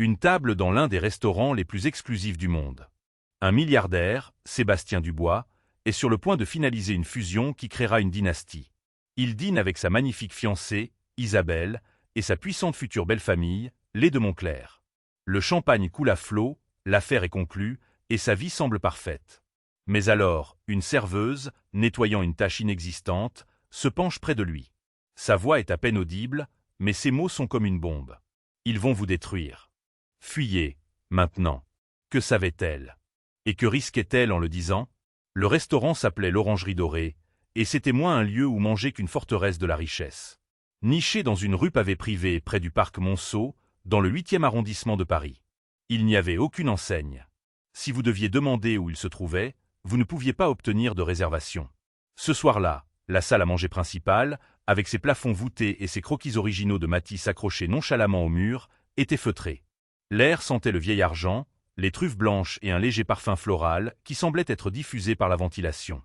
Une table dans l'un des restaurants les plus exclusifs du monde. Un milliardaire, Sébastien Dubois, est sur le point de finaliser une fusion qui créera une dynastie. Il dîne avec sa magnifique fiancée, Isabelle, et sa puissante future belle-famille, les de Moncler. Le champagne coule à flot, l'affaire est conclue, et sa vie semble parfaite. Mais alors, une serveuse, nettoyant une tâche inexistante, se penche près de lui. Sa voix est à peine audible, mais ses mots sont comme une bombe. Ils vont vous détruire. Fuyez, maintenant. Que savait-elle? Et que risquait-elle en le disant? Le restaurant s'appelait l'Orangerie Dorée, et c'était moins un lieu où manger qu'une forteresse de la richesse. Niché dans une rue pavée privée près du parc Monceau, dans le 8e arrondissement de Paris. Il n'y avait aucune enseigne. Si vous deviez demander où il se trouvait, vous ne pouviez pas obtenir de réservation. Ce soir-là, la salle à manger principale, avec ses plafonds voûtés et ses croquis originaux de Matisse accrochés nonchalamment au mur, était feutrée. L'air sentait le vieil argent, les truffes blanches et un léger parfum floral qui semblait être diffusé par la ventilation.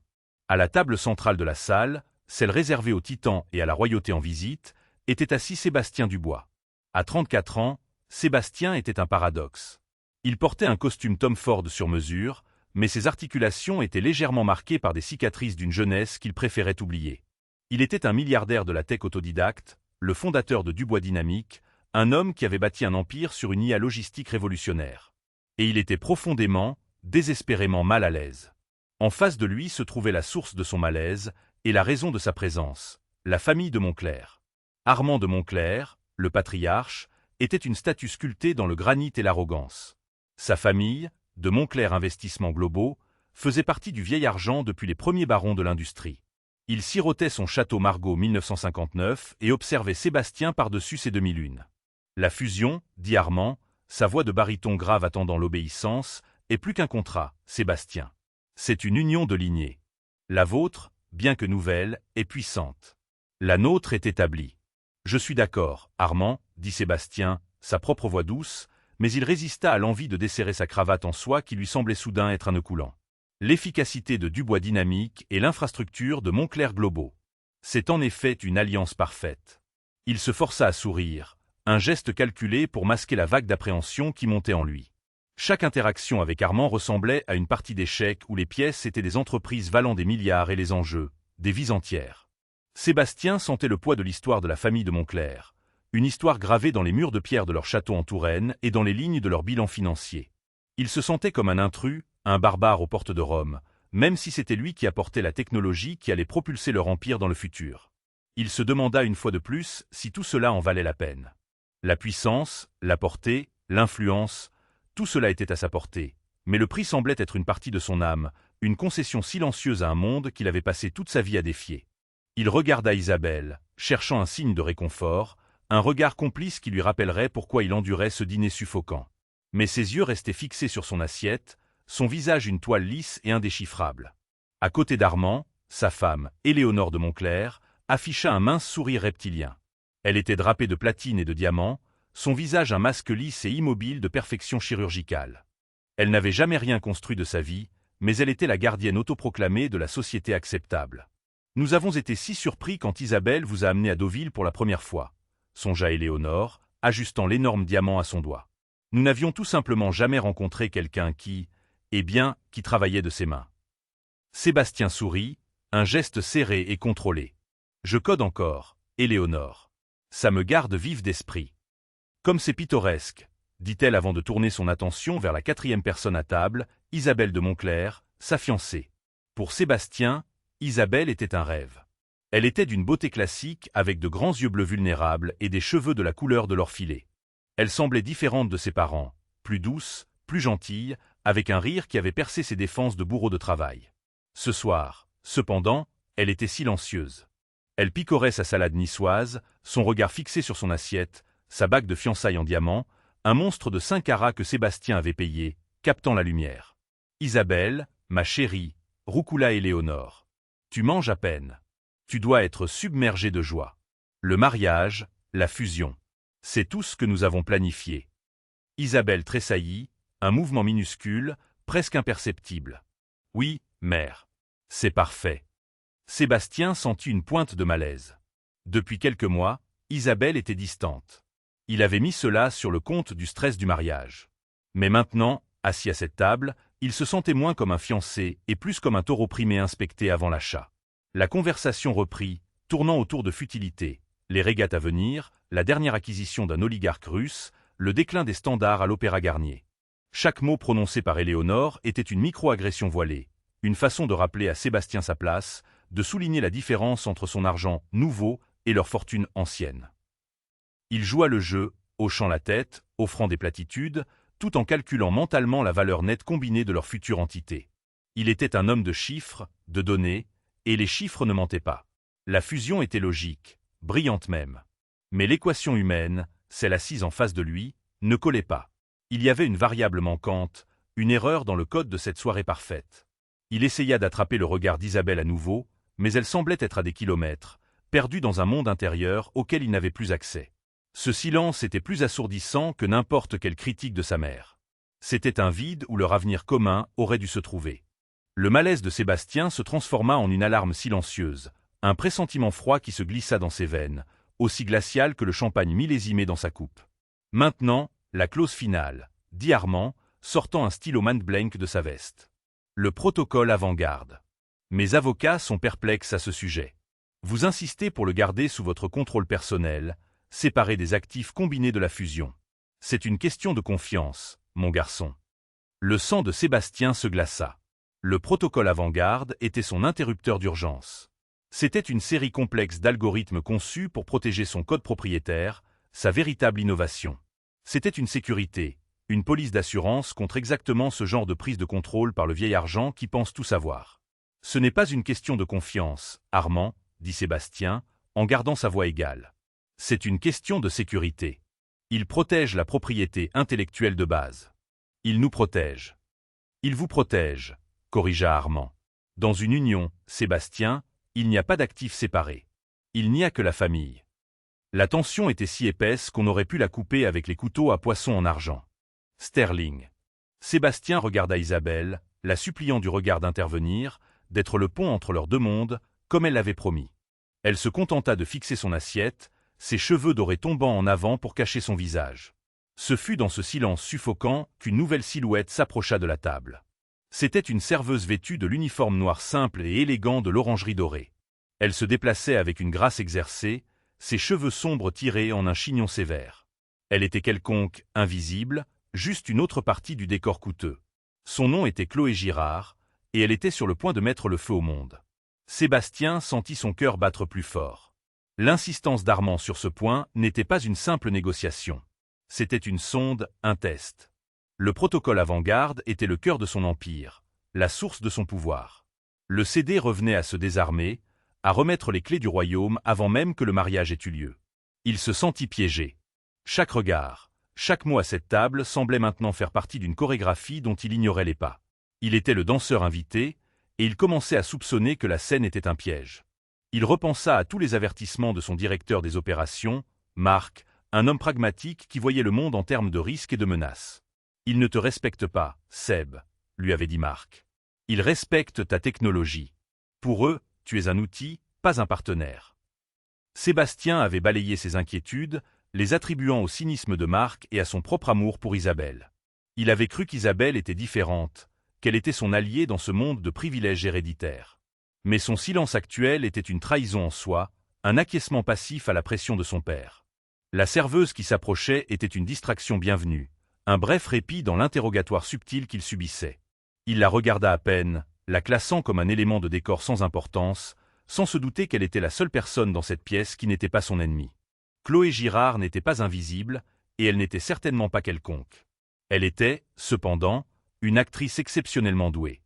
À la table centrale de la salle, celle réservée aux titans et à la royauté en visite, était assis Sébastien Dubois. À 34 ans, Sébastien était un paradoxe. Il portait un costume Tom Ford sur mesure, mais ses articulations étaient légèrement marquées par des cicatrices d'une jeunesse qu'il préférait oublier. Il était un milliardaire de la tech autodidacte, le fondateur de Dubois Dynamique, un homme qui avait bâti un empire sur une IA logistique révolutionnaire. Et il était profondément, désespérément mal à l'aise. En face de lui se trouvait la source de son malaise et la raison de sa présence, la famille de Moncler. Armand de Moncler, le patriarche, était une statue sculptée dans le granit et l'arrogance. Sa famille, de Moncler Investissements Globaux, faisait partie du vieil argent depuis les premiers barons de l'industrie. Il sirotait son château Margaux 1959 et observait Sébastien par-dessus ses demi-lunes. La fusion, dit Armand, sa voix de baryton grave attendant l'obéissance, est plus qu'un contrat, Sébastien. C'est une union de lignées. La vôtre, bien que nouvelle, est puissante. La nôtre est établie. Je suis d'accord, Armand, dit Sébastien, sa propre voix douce, mais il résista à l'envie de desserrer sa cravate en soie qui lui semblait soudain être un nœud coulant. L'efficacité de Dubois Dynamique et l'infrastructure de Moncler Globaux. C'est en effet une alliance parfaite. Il se força à sourire, un geste calculé pour masquer la vague d'appréhension qui montait en lui. Chaque interaction avec Armand ressemblait à une partie d'échecs où les pièces étaient des entreprises valant des milliards et les enjeux, des vies entières. Sébastien sentait le poids de l'histoire de la famille de Moncler, une histoire gravée dans les murs de pierre de leur château en Touraine et dans les lignes de leur bilan financier. Il se sentait comme un intrus, un barbare aux portes de Rome, même si c'était lui qui apportait la technologie qui allait propulser leur empire dans le futur. Il se demanda une fois de plus si tout cela en valait la peine. La puissance, la portée, l'influence, tout cela était à sa portée, mais le prix semblait être une partie de son âme, une concession silencieuse à un monde qu'il avait passé toute sa vie à défier. Il regarda Isabelle, cherchant un signe de réconfort, un regard complice qui lui rappellerait pourquoi il endurait ce dîner suffocant. Mais ses yeux restaient fixés sur son assiette, son visage une toile lisse et indéchiffrable. À côté d'Armand, sa femme, Éléonore de Moncler, afficha un mince sourire reptilien. Elle était drapée de platine et de diamants, son visage un masque lisse et immobile de perfection chirurgicale. Elle n'avait jamais rien construit de sa vie, mais elle était la gardienne autoproclamée de la société acceptable. Nous avons été si surpris quand Isabelle vous a amené à Deauville pour la première fois, songea Éléonore, ajustant l'énorme diamant à son doigt. Nous n'avions tout simplement jamais rencontré quelqu'un qui travaillait de ses mains. Sébastien sourit, un geste serré et contrôlé. Je code encore, Éléonore. Ça me garde vive d'esprit. Comme c'est pittoresque, dit-elle avant de tourner son attention vers la 4e personne à table, Isabelle de Moncler, sa fiancée. Pour Sébastien, Isabelle était un rêve. Elle était d'une beauté classique avec de grands yeux bleus vulnérables et des cheveux de la couleur de leur filet. Elle semblait différente de ses parents, plus douce, plus gentille, avec un rire qui avait percé ses défenses de bourreau de travail. Ce soir, cependant, elle était silencieuse. Elle picorait sa salade niçoise, son regard fixé sur son assiette, sa bague de fiançailles en diamant, un monstre de 5 carats que Sébastien avait payé, captant la lumière. Isabelle, ma chérie, roucoula Éléonore. Tu manges à peine. Tu dois être submergée de joie. Le mariage, la fusion. C'est tout ce que nous avons planifié. Isabelle tressaillit, un mouvement minuscule, presque imperceptible. Oui, mère. C'est parfait. Sébastien sentit une pointe de malaise. Depuis quelques mois, Isabelle était distante. Il avait mis cela sur le compte du stress du mariage. Mais maintenant, assis à cette table, il se sentait moins comme un fiancé et plus comme un taureau primé inspecté avant l'achat. La conversation reprit, tournant autour de futilités, les régates à venir, la dernière acquisition d'un oligarque russe, le déclin des standards à l'Opéra Garnier. Chaque mot prononcé par Éléonore était une micro-agression voilée, une façon de rappeler à Sébastien sa place, de souligner la différence entre son argent nouveau et leur fortune ancienne. Il joua le jeu, hochant la tête, offrant des platitudes, tout en calculant mentalement la valeur nette combinée de leur future entité. Il était un homme de chiffres, de données, et les chiffres ne mentaient pas. La fusion était logique, brillante même. Mais l'équation humaine, celle assise en face de lui, ne collait pas. Il y avait une variable manquante, une erreur dans le code de cette soirée parfaite. Il essaya d'attraper le regard d'Isabelle à nouveau, mais elle semblait être à des kilomètres, perdue dans un monde intérieur auquel il n'avait plus accès. Ce silence était plus assourdissant que n'importe quelle critique de sa mère. C'était un vide où leur avenir commun aurait dû se trouver. Le malaise de Sébastien se transforma en une alarme silencieuse, un pressentiment froid qui se glissa dans ses veines, aussi glacial que le champagne millésimé dans sa coupe. Maintenant, la clause finale, dit Armand, sortant un stylo Montblanc de sa veste. Le protocole avant-garde. Mes avocats sont perplexes à ce sujet. Vous insistez pour le garder sous votre contrôle personnel, séparé des actifs combinés de la fusion. C'est une question de confiance, mon garçon. Le sang de Sébastien se glaça. Le protocole avant-garde était son interrupteur d'urgence. C'était une série complexe d'algorithmes conçus pour protéger son code propriétaire, sa véritable innovation. C'était une sécurité, une police d'assurance contre exactement ce genre de prise de contrôle par le vieil argent qui pense tout savoir. Ce n'est pas une question de confiance, Armand, dit Sébastien, en gardant sa voix égale. C'est une question de sécurité. Il protège la propriété intellectuelle de base. Il nous protège. Il vous protège, corrigea Armand. Dans une union, Sébastien, il n'y a pas d'actifs séparés. Il n'y a que la famille. La tension était si épaisse qu'on aurait pu la couper avec les couteaux à poisson en argent. Sterling. Sébastien regarda Isabelle, la suppliant du regard d'intervenir, d'être le pont entre leurs deux mondes, comme elle l'avait promis. Elle se contenta de fixer son assiette, ses cheveux dorés tombant en avant pour cacher son visage. Ce fut dans ce silence suffocant qu'une nouvelle silhouette s'approcha de la table. C'était une serveuse vêtue de l'uniforme noir simple et élégant de l'orangerie dorée. Elle se déplaçait avec une grâce exercée, ses cheveux sombres tirés en un chignon sévère. Elle était quelconque, invisible, juste une autre partie du décor coûteux. Son nom était Chloé Girard, et elle était sur le point de mettre le feu au monde. Sébastien sentit son cœur battre plus fort. L'insistance d'Armand sur ce point n'était pas une simple négociation. C'était une sonde, un test. Le protocole avant-garde était le cœur de son empire, la source de son pouvoir. Le CD revenait à se désarmer, à remettre les clés du royaume avant même que le mariage ait eu lieu. Il se sentit piégé. Chaque regard, chaque mot à cette table semblait maintenant faire partie d'une chorégraphie dont il ignorait les pas. Il était le danseur invité, et il commençait à soupçonner que la scène était un piège. Il repensa à tous les avertissements de son directeur des opérations, Marc, un homme pragmatique qui voyait le monde en termes de risques et de menaces. « Il ne te respecte pas, Seb », lui avait dit Marc. « Il respecte ta technologie. Pour eux, tu es un outil, pas un partenaire. » Sébastien avait balayé ses inquiétudes, les attribuant au cynisme de Marc et à son propre amour pour Isabelle. Il avait cru qu'Isabelle était différente, qu'elle était son alliée dans ce monde de privilèges héréditaires. Mais son silence actuel était une trahison en soi, un acquiescement passif à la pression de son père. La serveuse qui s'approchait était une distraction bienvenue, un bref répit dans l'interrogatoire subtil qu'il subissait. Il la regarda à peine, la classant comme un élément de décor sans importance, sans se douter qu'elle était la seule personne dans cette pièce qui n'était pas son ennemie. Chloé Girard n'était pas invisible, et elle n'était certainement pas quelconque. Elle était, cependant, une actrice exceptionnellement douée.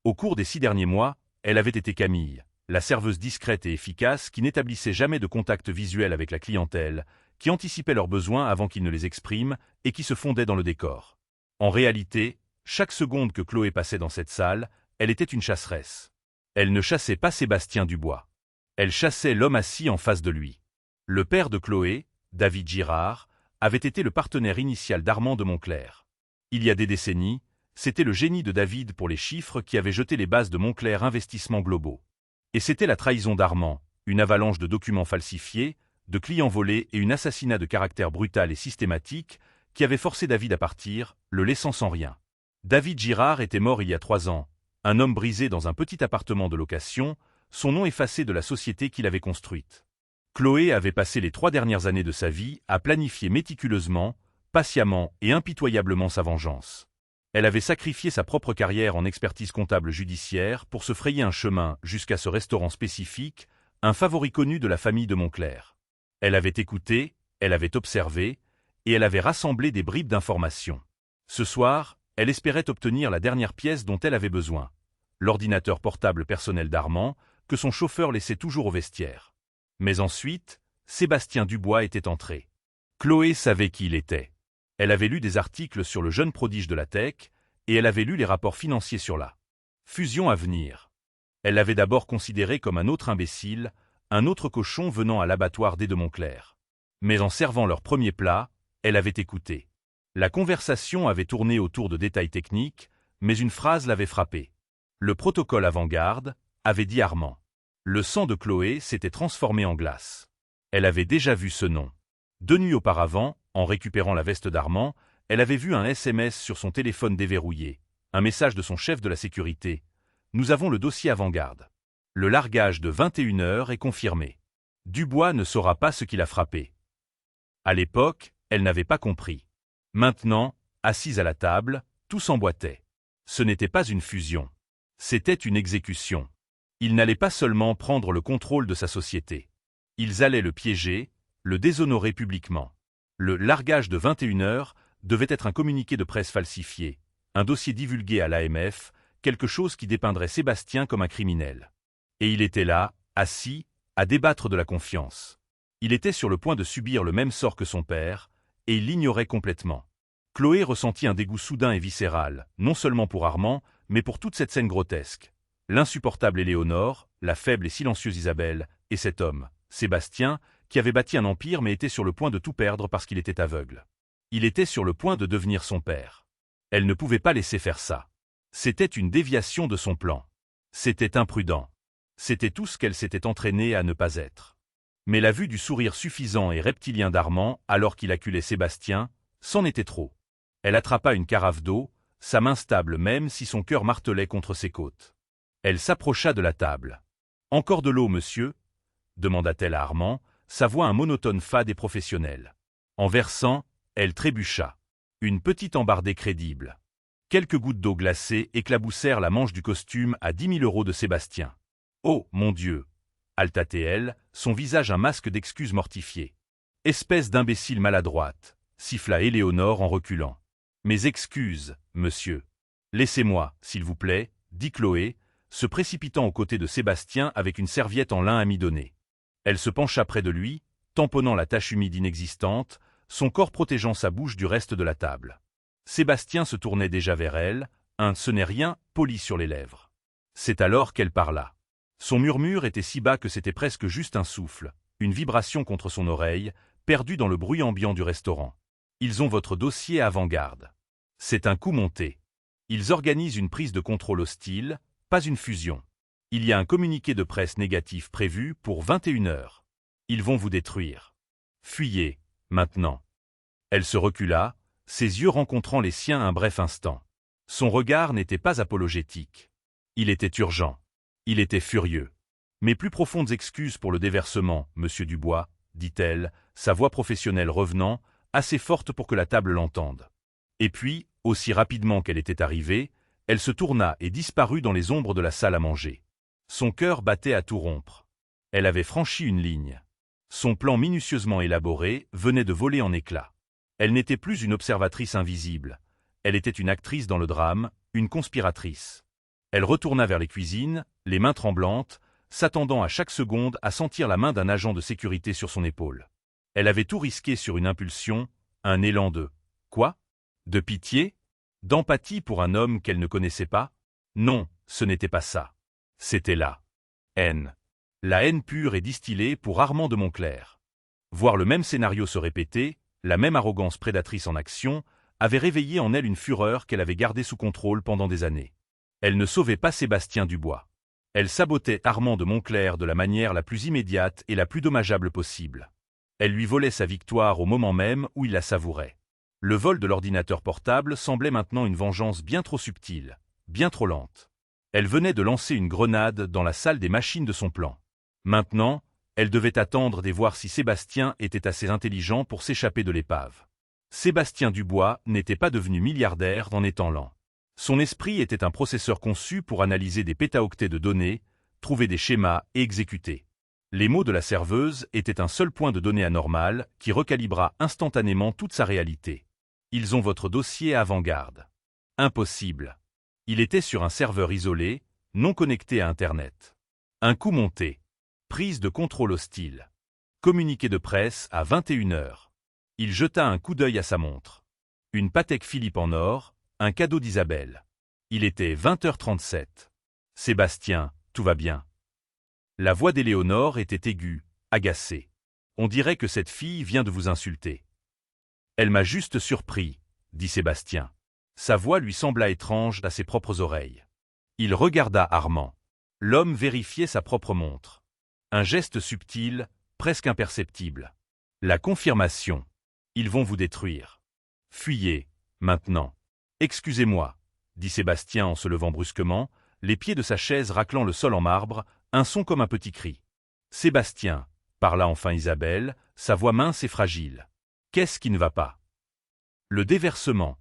Au cours des 6 derniers mois, elle avait été Camille, la serveuse discrète et efficace qui n'établissait jamais de contact visuel avec la clientèle, qui anticipait leurs besoins avant qu'ils ne les expriment et qui se fondait dans le décor. En réalité, chaque seconde que Chloé passait dans cette salle, elle était une chasseresse. Elle ne chassait pas Sébastien Dubois. Elle chassait l'homme assis en face de lui. Le père de Chloé, David Girard, avait été le partenaire initial d'Armand de Montclair. Il y a des décennies, c'était le génie de David pour les chiffres qui avait jeté les bases de Montclair Investissements Globaux. Et c'était la trahison d'Armand, une avalanche de documents falsifiés, de clients volés et un assassinat de caractère brutal et systématique qui avait forcé David à partir, le laissant sans rien. David Girard était mort il y a 3 ans, un homme brisé dans un petit appartement de location, son nom effacé de la société qu'il avait construite. Chloé avait passé les 3 dernières années de sa vie à planifier méticuleusement, patiemment et impitoyablement sa vengeance. Elle avait sacrifié sa propre carrière en expertise comptable judiciaire pour se frayer un chemin jusqu'à ce restaurant spécifique, un favori connu de la famille de Moncler. Elle avait écouté, elle avait observé, et elle avait rassemblé des bribes d'informations. Ce soir, elle espérait obtenir la dernière pièce dont elle avait besoin, l'ordinateur portable personnel d'Armand, que son chauffeur laissait toujours au vestiaire. Mais ensuite, Sébastien Dubois était entré. Chloé savait qui il était. Elle avait lu des articles sur le jeune prodige de la tech, et elle avait lu les rapports financiers sur la fusion à venir. Elle l'avait d'abord considéré comme un autre imbécile, un autre cochon venant à l'abattoir des de Moncler. Mais en servant leur premier plat, elle avait écouté. La conversation avait tourné autour de détails techniques, mais une phrase l'avait frappée. Le protocole avant-garde, avait dit Armand. Le sang de Chloé s'était transformé en glace. Elle avait déjà vu ce nom. 2 nuits auparavant, en récupérant la veste d'Armand, elle avait vu un SMS sur son téléphone déverrouillé, un message de son chef de la sécurité. Nous avons le dossier avant-garde. Le largage de 21 heures est confirmé. Dubois ne saura pas ce qui l'a frappé. À l'époque, elle n'avait pas compris. Maintenant, assise à la table, tout s'emboîtait. Ce n'était pas une fusion. C'était une exécution. Ils n'allaient pas seulement prendre le contrôle de sa société. Ils allaient le piéger, le déshonorer publiquement. Le largage de 21 heures devait être un communiqué de presse falsifié, un dossier divulgué à l'AMF, quelque chose qui dépeindrait Sébastien comme un criminel. Et il était là, assis, à débattre de la confiance. Il était sur le point de subir le même sort que son père, et il l'ignorait complètement. Chloé ressentit un dégoût soudain et viscéral, non seulement pour Armand, mais pour toute cette scène grotesque. L'insupportable Éléonore, la faible et silencieuse Isabelle, et cet homme, Sébastien, qui avait bâti un empire mais était sur le point de tout perdre parce qu'il était aveugle. Il était sur le point de devenir son père. Elle ne pouvait pas laisser faire ça. C'était une déviation de son plan. C'était imprudent. C'était tout ce qu'elle s'était entraînée à ne pas être. Mais la vue du sourire suffisant et reptilien d'Armand, alors qu'il acculait Sébastien, c'en était trop. Elle attrapa une carafe d'eau, sa main stable même si son cœur martelait contre ses côtes. Elle s'approcha de la table. « Encore de l'eau, monsieur ?» demanda-t-elle à Armand, sa voix un monotone fade et professionnel. En versant, elle trébucha. Une petite embardée crédible. Quelques gouttes d'eau glacée éclaboussèrent la manche du costume à 10 000 € de Sébastien. « Oh, mon Dieu !» haltatait-elle, son visage un masque d'excuses mortifiées. « Espèce d'imbécile maladroite !» siffla Éléonore en reculant. « Mes excuses, monsieur. Laissez-moi, s'il vous plaît, » dit Chloé, se précipitant aux côtés de Sébastien avec une serviette en lin amidonnée. Elle se pencha près de lui, tamponnant la tache humide inexistante, son corps protégeant sa bouche du reste de la table. Sébastien se tournait déjà vers elle, un « ce n'est rien » poli sur les lèvres. C'est alors qu'elle parla. Son murmure était si bas que c'était presque juste un souffle, une vibration contre son oreille, perdue dans le bruit ambiant du restaurant. Ils ont votre dossier avant-garde. C'est un coup monté. Ils organisent une prise de contrôle hostile, pas une fusion. Il y a un communiqué de presse négatif prévu pour 21 heures. Ils vont vous détruire. Fuyez, maintenant. Elle se recula, ses yeux rencontrant les siens un bref instant. Son regard n'était pas apologétique. Il était urgent. Il était furieux. Mes plus profondes excuses pour le déversement, monsieur Dubois, dit-elle, sa voix professionnelle revenant, assez forte pour que la table l'entende. Et puis, aussi rapidement qu'elle était arrivée, elle se tourna et disparut dans les ombres de la salle à manger. Son cœur battait à tout rompre. Elle avait franchi une ligne. Son plan minutieusement élaboré venait de voler en éclats. Elle n'était plus une observatrice invisible. Elle était une actrice dans le drame, une conspiratrice. Elle retourna vers les cuisines, les mains tremblantes, s'attendant à chaque seconde à sentir la main d'un agent de sécurité sur son épaule. Elle avait tout risqué sur une impulsion, un élan de « quoi » De pitié? D'empathie pour un homme qu'elle ne connaissait pas? Non, ce n'était pas ça. C'était la haine. La haine pure et distillée pour Armand de Moncler. Voir le même scénario se répéter, la même arrogance prédatrice en action, avait réveillé en elle une fureur qu'elle avait gardée sous contrôle pendant des années. Elle ne sauvait pas Sébastien Dubois. Elle sabotait Armand de Moncler de la manière la plus immédiate et la plus dommageable possible. Elle lui volait sa victoire au moment même où il la savourait. Le vol de l'ordinateur portable semblait maintenant une vengeance bien trop subtile, bien trop lente. Elle venait de lancer une grenade dans la salle des machines de son plan. Maintenant, elle devait attendre et voir si Sébastien était assez intelligent pour s'échapper de l'épave. Sébastien Dubois n'était pas devenu milliardaire en étant lent. Son esprit était un processeur conçu pour analyser des pétaoctets de données, trouver des schémas et exécuter. Les mots de la serveuse étaient un seul point de données anormal qui recalibra instantanément toute sa réalité. Ils ont votre dossier à avant-garde. Impossible. Il était sur un serveur isolé, non connecté à Internet. Un coup monté. Prise de contrôle hostile. Communiqué de presse à 21h. Il jeta un coup d'œil à sa montre. Une Patek Philippe en or, un cadeau d'Isabelle. Il était 20h37. Sébastien, tout va bien. La voix d'Éléonore était aiguë, agacée. On dirait que cette fille vient de vous insulter. Elle m'a juste surpris, dit Sébastien. Sa voix lui sembla étrange à ses propres oreilles. Il regarda Armand. L'homme vérifiait sa propre montre. Un geste subtil, presque imperceptible. La confirmation. Ils vont vous détruire. Fuyez, maintenant. Excusez-moi, dit Sébastien en se levant brusquement, les pieds de sa chaise raclant le sol en marbre, un son comme un petit cri. Sébastien, parla enfin Isabelle, sa voix mince et fragile. Qu'est-ce qui ne va pas? Le déversement,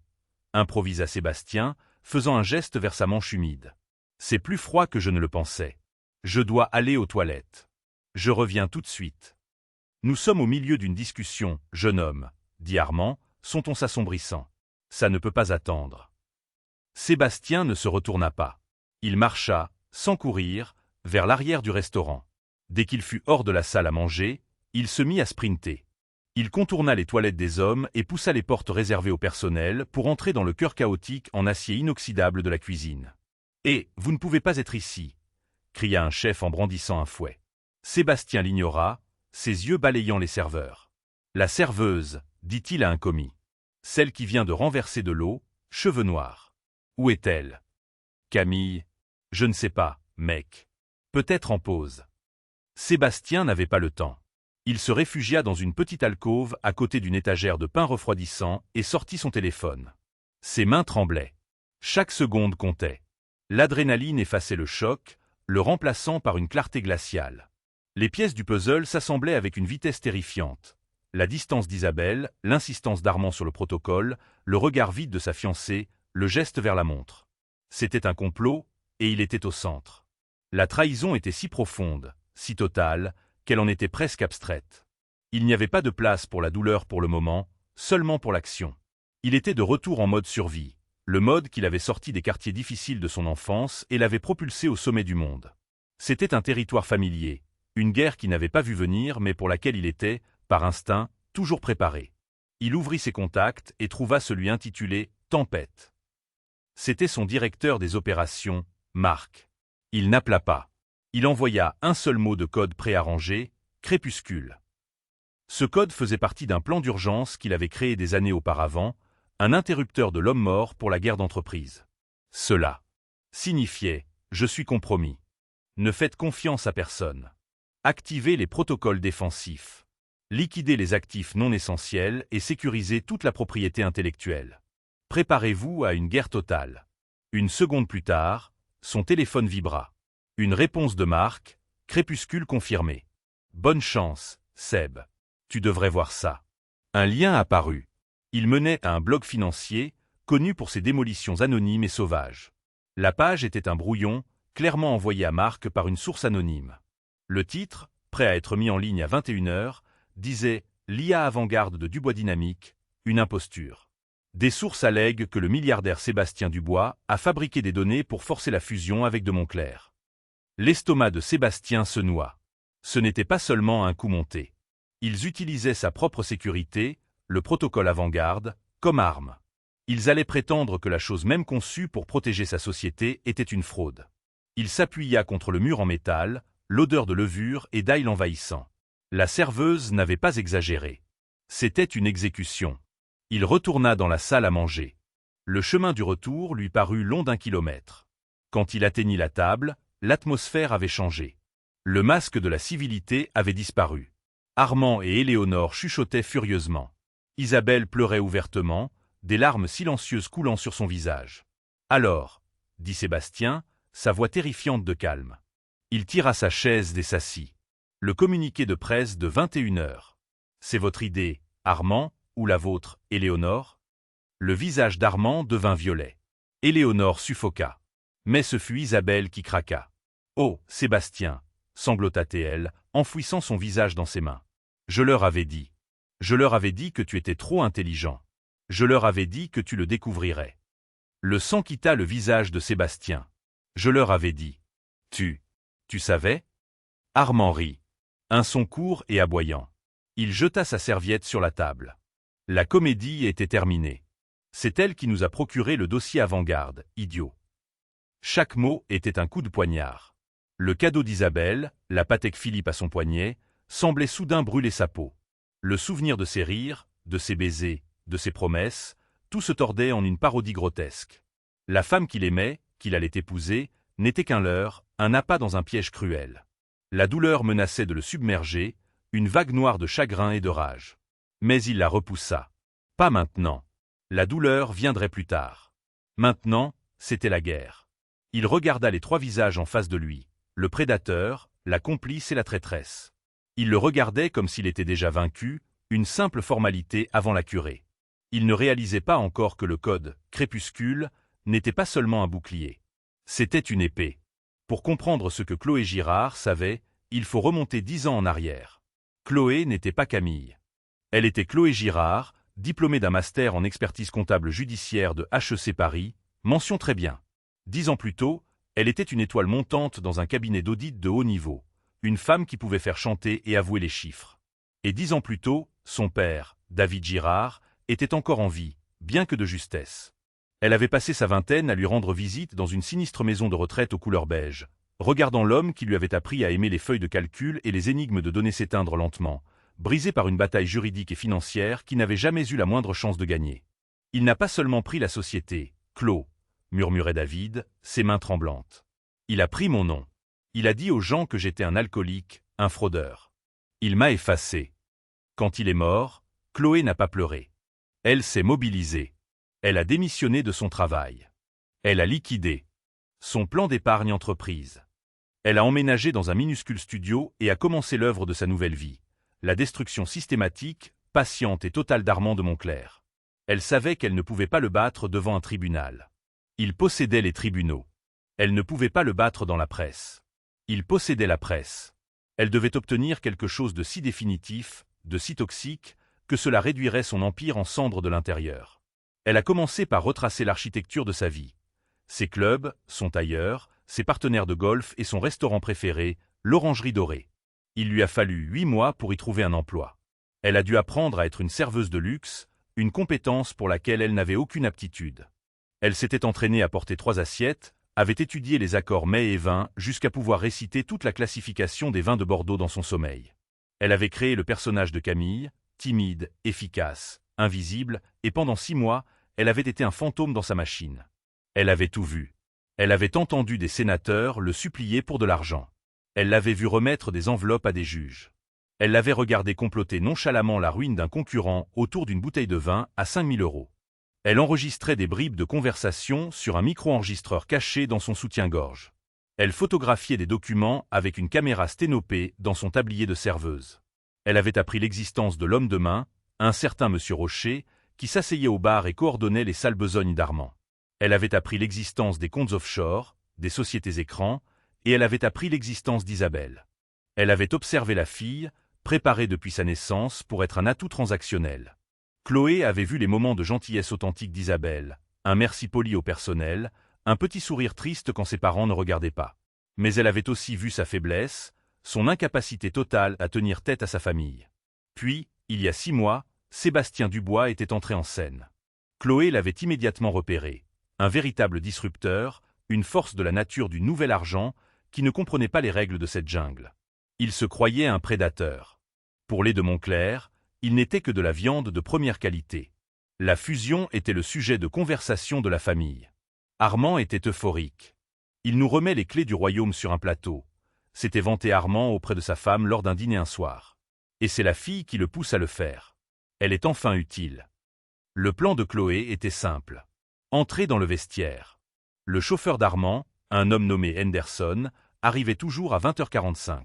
improvisa Sébastien, faisant un geste vers sa manche humide. C'est plus froid que je ne le pensais. Je dois aller aux toilettes. Je reviens tout de suite. Nous sommes au milieu d'une discussion, jeune homme, dit Armand, son ton s'assombrissant. Ça ne peut pas attendre. Sébastien ne se retourna pas. Il marcha, sans courir, vers l'arrière du restaurant. Dès qu'il fut hors de la salle à manger, il se mit à sprinter. Il contourna les toilettes des hommes et poussa les portes réservées au personnel pour entrer dans le cœur chaotique en acier inoxydable de la cuisine. « Eh, vous ne pouvez pas être ici !» cria un chef en brandissant un fouet. Sébastien l'ignora, ses yeux balayant les serveurs. « La serveuse, dit-il à un commis. Celle qui vient de renverser de l'eau, cheveux noirs. Où est-elle? Camille? Je ne sais pas, mec. Peut-être en pause. » Sébastien n'avait pas le temps. Il se réfugia dans une petite alcôve à côté d'une étagère de pain refroidissant et sortit son téléphone. Ses mains tremblaient. Chaque seconde comptait. L'adrénaline effaçait le choc, le remplaçant par une clarté glaciale. Les pièces du puzzle s'assemblaient avec une vitesse terrifiante. La distance d'Isabelle, l'insistance d'Armand sur le protocole, le regard vide de sa fiancée, le geste vers la montre. C'était un complot, et il était au centre. La trahison était si profonde, si totale, qu'elle en était presque abstraite. Il n'y avait pas de place pour la douleur pour le moment, seulement pour l'action. Il était de retour en mode survie, le mode qu'il avait sorti des quartiers difficiles de son enfance et l'avait propulsé au sommet du monde. C'était un territoire familier, une guerre qu'il n'avait pas vu venir mais pour laquelle il était, par instinct, toujours préparé. Il ouvrit ses contacts et trouva celui intitulé « Tempête ». C'était son directeur des opérations, Marc. Il n'appela pas. Il envoya un seul mot de code préarrangé, crépuscule. Ce code faisait partie d'un plan d'urgence qu'il avait créé des années auparavant, un interrupteur de l'homme mort pour la guerre d'entreprise. Cela signifiait « Je suis compromis. Ne faites confiance à personne. Activez les protocoles défensifs. Liquidez les actifs non essentiels et sécurisez toute la propriété intellectuelle. Préparez-vous à une guerre totale. » Une seconde plus tard, son téléphone vibra. Une réponse de Marc, crépuscule confirmé. Bonne chance, Seb. Tu devrais voir ça. Un lien apparut. Il menait à un blog financier, connu pour ses démolitions anonymes et sauvages. La page était un brouillon, clairement envoyé à Marc par une source anonyme. Le titre, prêt à être mis en ligne à 21h, disait « L'IA avant-garde de Dubois Dynamique, une imposture ». Des sources allèguent que le milliardaire Sébastien Dubois a fabriqué des données pour forcer la fusion avec de Montclair. L'estomac de Sébastien se noua. Ce n'était pas seulement un coup monté. Ils utilisaient sa propre sécurité, le protocole avant-garde, comme arme. Ils allaient prétendre que la chose même conçue pour protéger sa société était une fraude. Il s'appuya contre le mur en métal, l'odeur de levure et d'ail l'envahissant. La serveuse n'avait pas exagéré. C'était une exécution. Il retourna dans la salle à manger. Le chemin du retour lui parut long d'1 kilomètre. Quand il atteignit la table, l'atmosphère avait changé. Le masque de la civilité avait disparu. Armand et Éléonore chuchotaient furieusement. Isabelle pleurait ouvertement, des larmes silencieuses coulant sur son visage. « Alors » dit Sébastien, sa voix terrifiante de calme. Il tira sa chaise et s'assit. « Le communiqué de presse de 21h. C'est votre idée, Armand, ou la vôtre, Éléonore ?» Le visage d'Armand devint violet. Éléonore suffoqua. Mais ce fut Isabelle qui craqua. « Oh, Sébastien !» sanglota-t-elle, enfouissant son visage dans ses mains. « Je leur avais dit. Je leur avais dit que tu étais trop intelligent. Je leur avais dit que tu le découvrirais. » Le sang quitta le visage de Sébastien. « Je leur avais dit. Tu savais ?» Armand rit. Un son court et aboyant. Il jeta sa serviette sur la table. La comédie était terminée. C'est elle qui nous a procuré le dossier avant-garde, idiot. Chaque mot était un coup de poignard. Le cadeau d'Isabelle, la Patek Philippe à son poignet, semblait soudain brûler sa peau. Le souvenir de ses rires, de ses baisers, de ses promesses, tout se tordait en une parodie grotesque. La femme qu'il aimait, qu'il allait épouser, n'était qu'un leurre, un appât dans un piège cruel. La douleur menaçait de le submerger, une vague noire de chagrin et de rage. Mais il la repoussa. Pas maintenant. La douleur viendrait plus tard. Maintenant, c'était la guerre. Il regarda les trois visages en face de lui, le prédateur, la complice et la traîtresse. Il le regardait comme s'il était déjà vaincu, une simple formalité avant la curée. Il ne réalisait pas encore que le code « crépuscule » n'était pas seulement un bouclier. C'était une épée. Pour comprendre ce que Chloé Girard savait, il faut remonter 10 ans en arrière. Chloé n'était pas Camille. Elle était Chloé Girard, diplômée d'un master en expertise comptable judiciaire de HEC Paris, mention très bien. 10 ans plus tôt, elle était une étoile montante dans un cabinet d'audit de haut niveau, une femme qui pouvait faire chanter et avouer les chiffres. Et 10 ans plus tôt, son père, David Girard, était encore en vie, bien que de justesse. Elle avait passé sa vingtaine à lui rendre visite dans une sinistre maison de retraite aux couleurs beige, regardant l'homme qui lui avait appris à aimer les feuilles de calcul et les énigmes de données s'éteindre lentement, brisé par une bataille juridique et financière qui n'avait jamais eu la moindre chance de gagner. Il n'a pas seulement pris la société, Claude, murmurait David, ses mains tremblantes. Il a pris mon nom. Il a dit aux gens que j'étais un alcoolique, un fraudeur. Il m'a effacé. Quand il est mort, Chloé n'a pas pleuré. Elle s'est mobilisée. Elle a démissionné de son travail. Elle a liquidé son plan d'épargne entreprise. Elle a emménagé dans un minuscule studio et a commencé l'œuvre de sa nouvelle vie. La destruction systématique, patiente et totale d'Armand de Montclair. Elle savait qu'elle ne pouvait pas le battre devant un tribunal. Il possédait les tribunaux. Elle ne pouvait pas le battre dans la presse. Il possédait la presse. Elle devait obtenir quelque chose de si définitif, de si toxique, que cela réduirait son empire en cendres de l'intérieur. Elle a commencé par retracer l'architecture de sa vie. Ses clubs, son tailleur, ses partenaires de golf et son restaurant préféré, l'Orangerie Dorée. Il lui a fallu 8 mois pour y trouver un emploi. Elle a dû apprendre à être une serveuse de luxe, une compétence pour laquelle elle n'avait aucune aptitude. Elle s'était entraînée à porter 3 assiettes, avait étudié les accords mets et vins jusqu'à pouvoir réciter toute la classification des vins de Bordeaux dans son sommeil. Elle avait créé le personnage de Camille, timide, efficace, invisible, et pendant 6 mois, elle avait été un fantôme dans sa machine. Elle avait tout vu. Elle avait entendu des sénateurs le supplier pour de l'argent. Elle l'avait vu remettre des enveloppes à des juges. Elle l'avait regardé comploter nonchalamment la ruine d'un concurrent autour d'une bouteille de vin à 5 000 €. Elle enregistrait des bribes de conversation sur un micro-enregistreur caché dans son soutien-gorge. Elle photographiait des documents avec une caméra sténopée dans son tablier de serveuse. Elle avait appris l'existence de l'homme de main, un certain monsieur Rocher, qui s'asseyait au bar et coordonnait les sales besognes d'Armand. Elle avait appris l'existence des comptes offshore, des sociétés écrans, et elle avait appris l'existence d'Isabelle. Elle avait observé la fille, préparée depuis sa naissance pour être un atout transactionnel. Chloé avait vu les moments de gentillesse authentique d'Isabelle, un merci poli au personnel, un petit sourire triste quand ses parents ne regardaient pas. Mais elle avait aussi vu sa faiblesse, son incapacité totale à tenir tête à sa famille. Puis, il y a 6 mois, Sébastien Dubois était entré en scène. Chloé l'avait immédiatement repéré. Un véritable disrupteur, une force de la nature du nouvel argent, qui ne comprenait pas les règles de cette jungle. Il se croyait un prédateur. Pour les de Montclair, il n'était que de la viande de première qualité. La fusion était le sujet de conversation de la famille. Armand était euphorique. Il nous remet les clés du royaume sur un plateau. S'était vanté Armand auprès de sa femme lors d'un dîner un soir. Et c'est la fille qui le pousse à le faire. Elle est enfin utile. Le plan de Chloé était simple. Entrer dans le vestiaire. Le chauffeur d'Armand, un homme nommé Henderson, arrivait toujours à 20h45.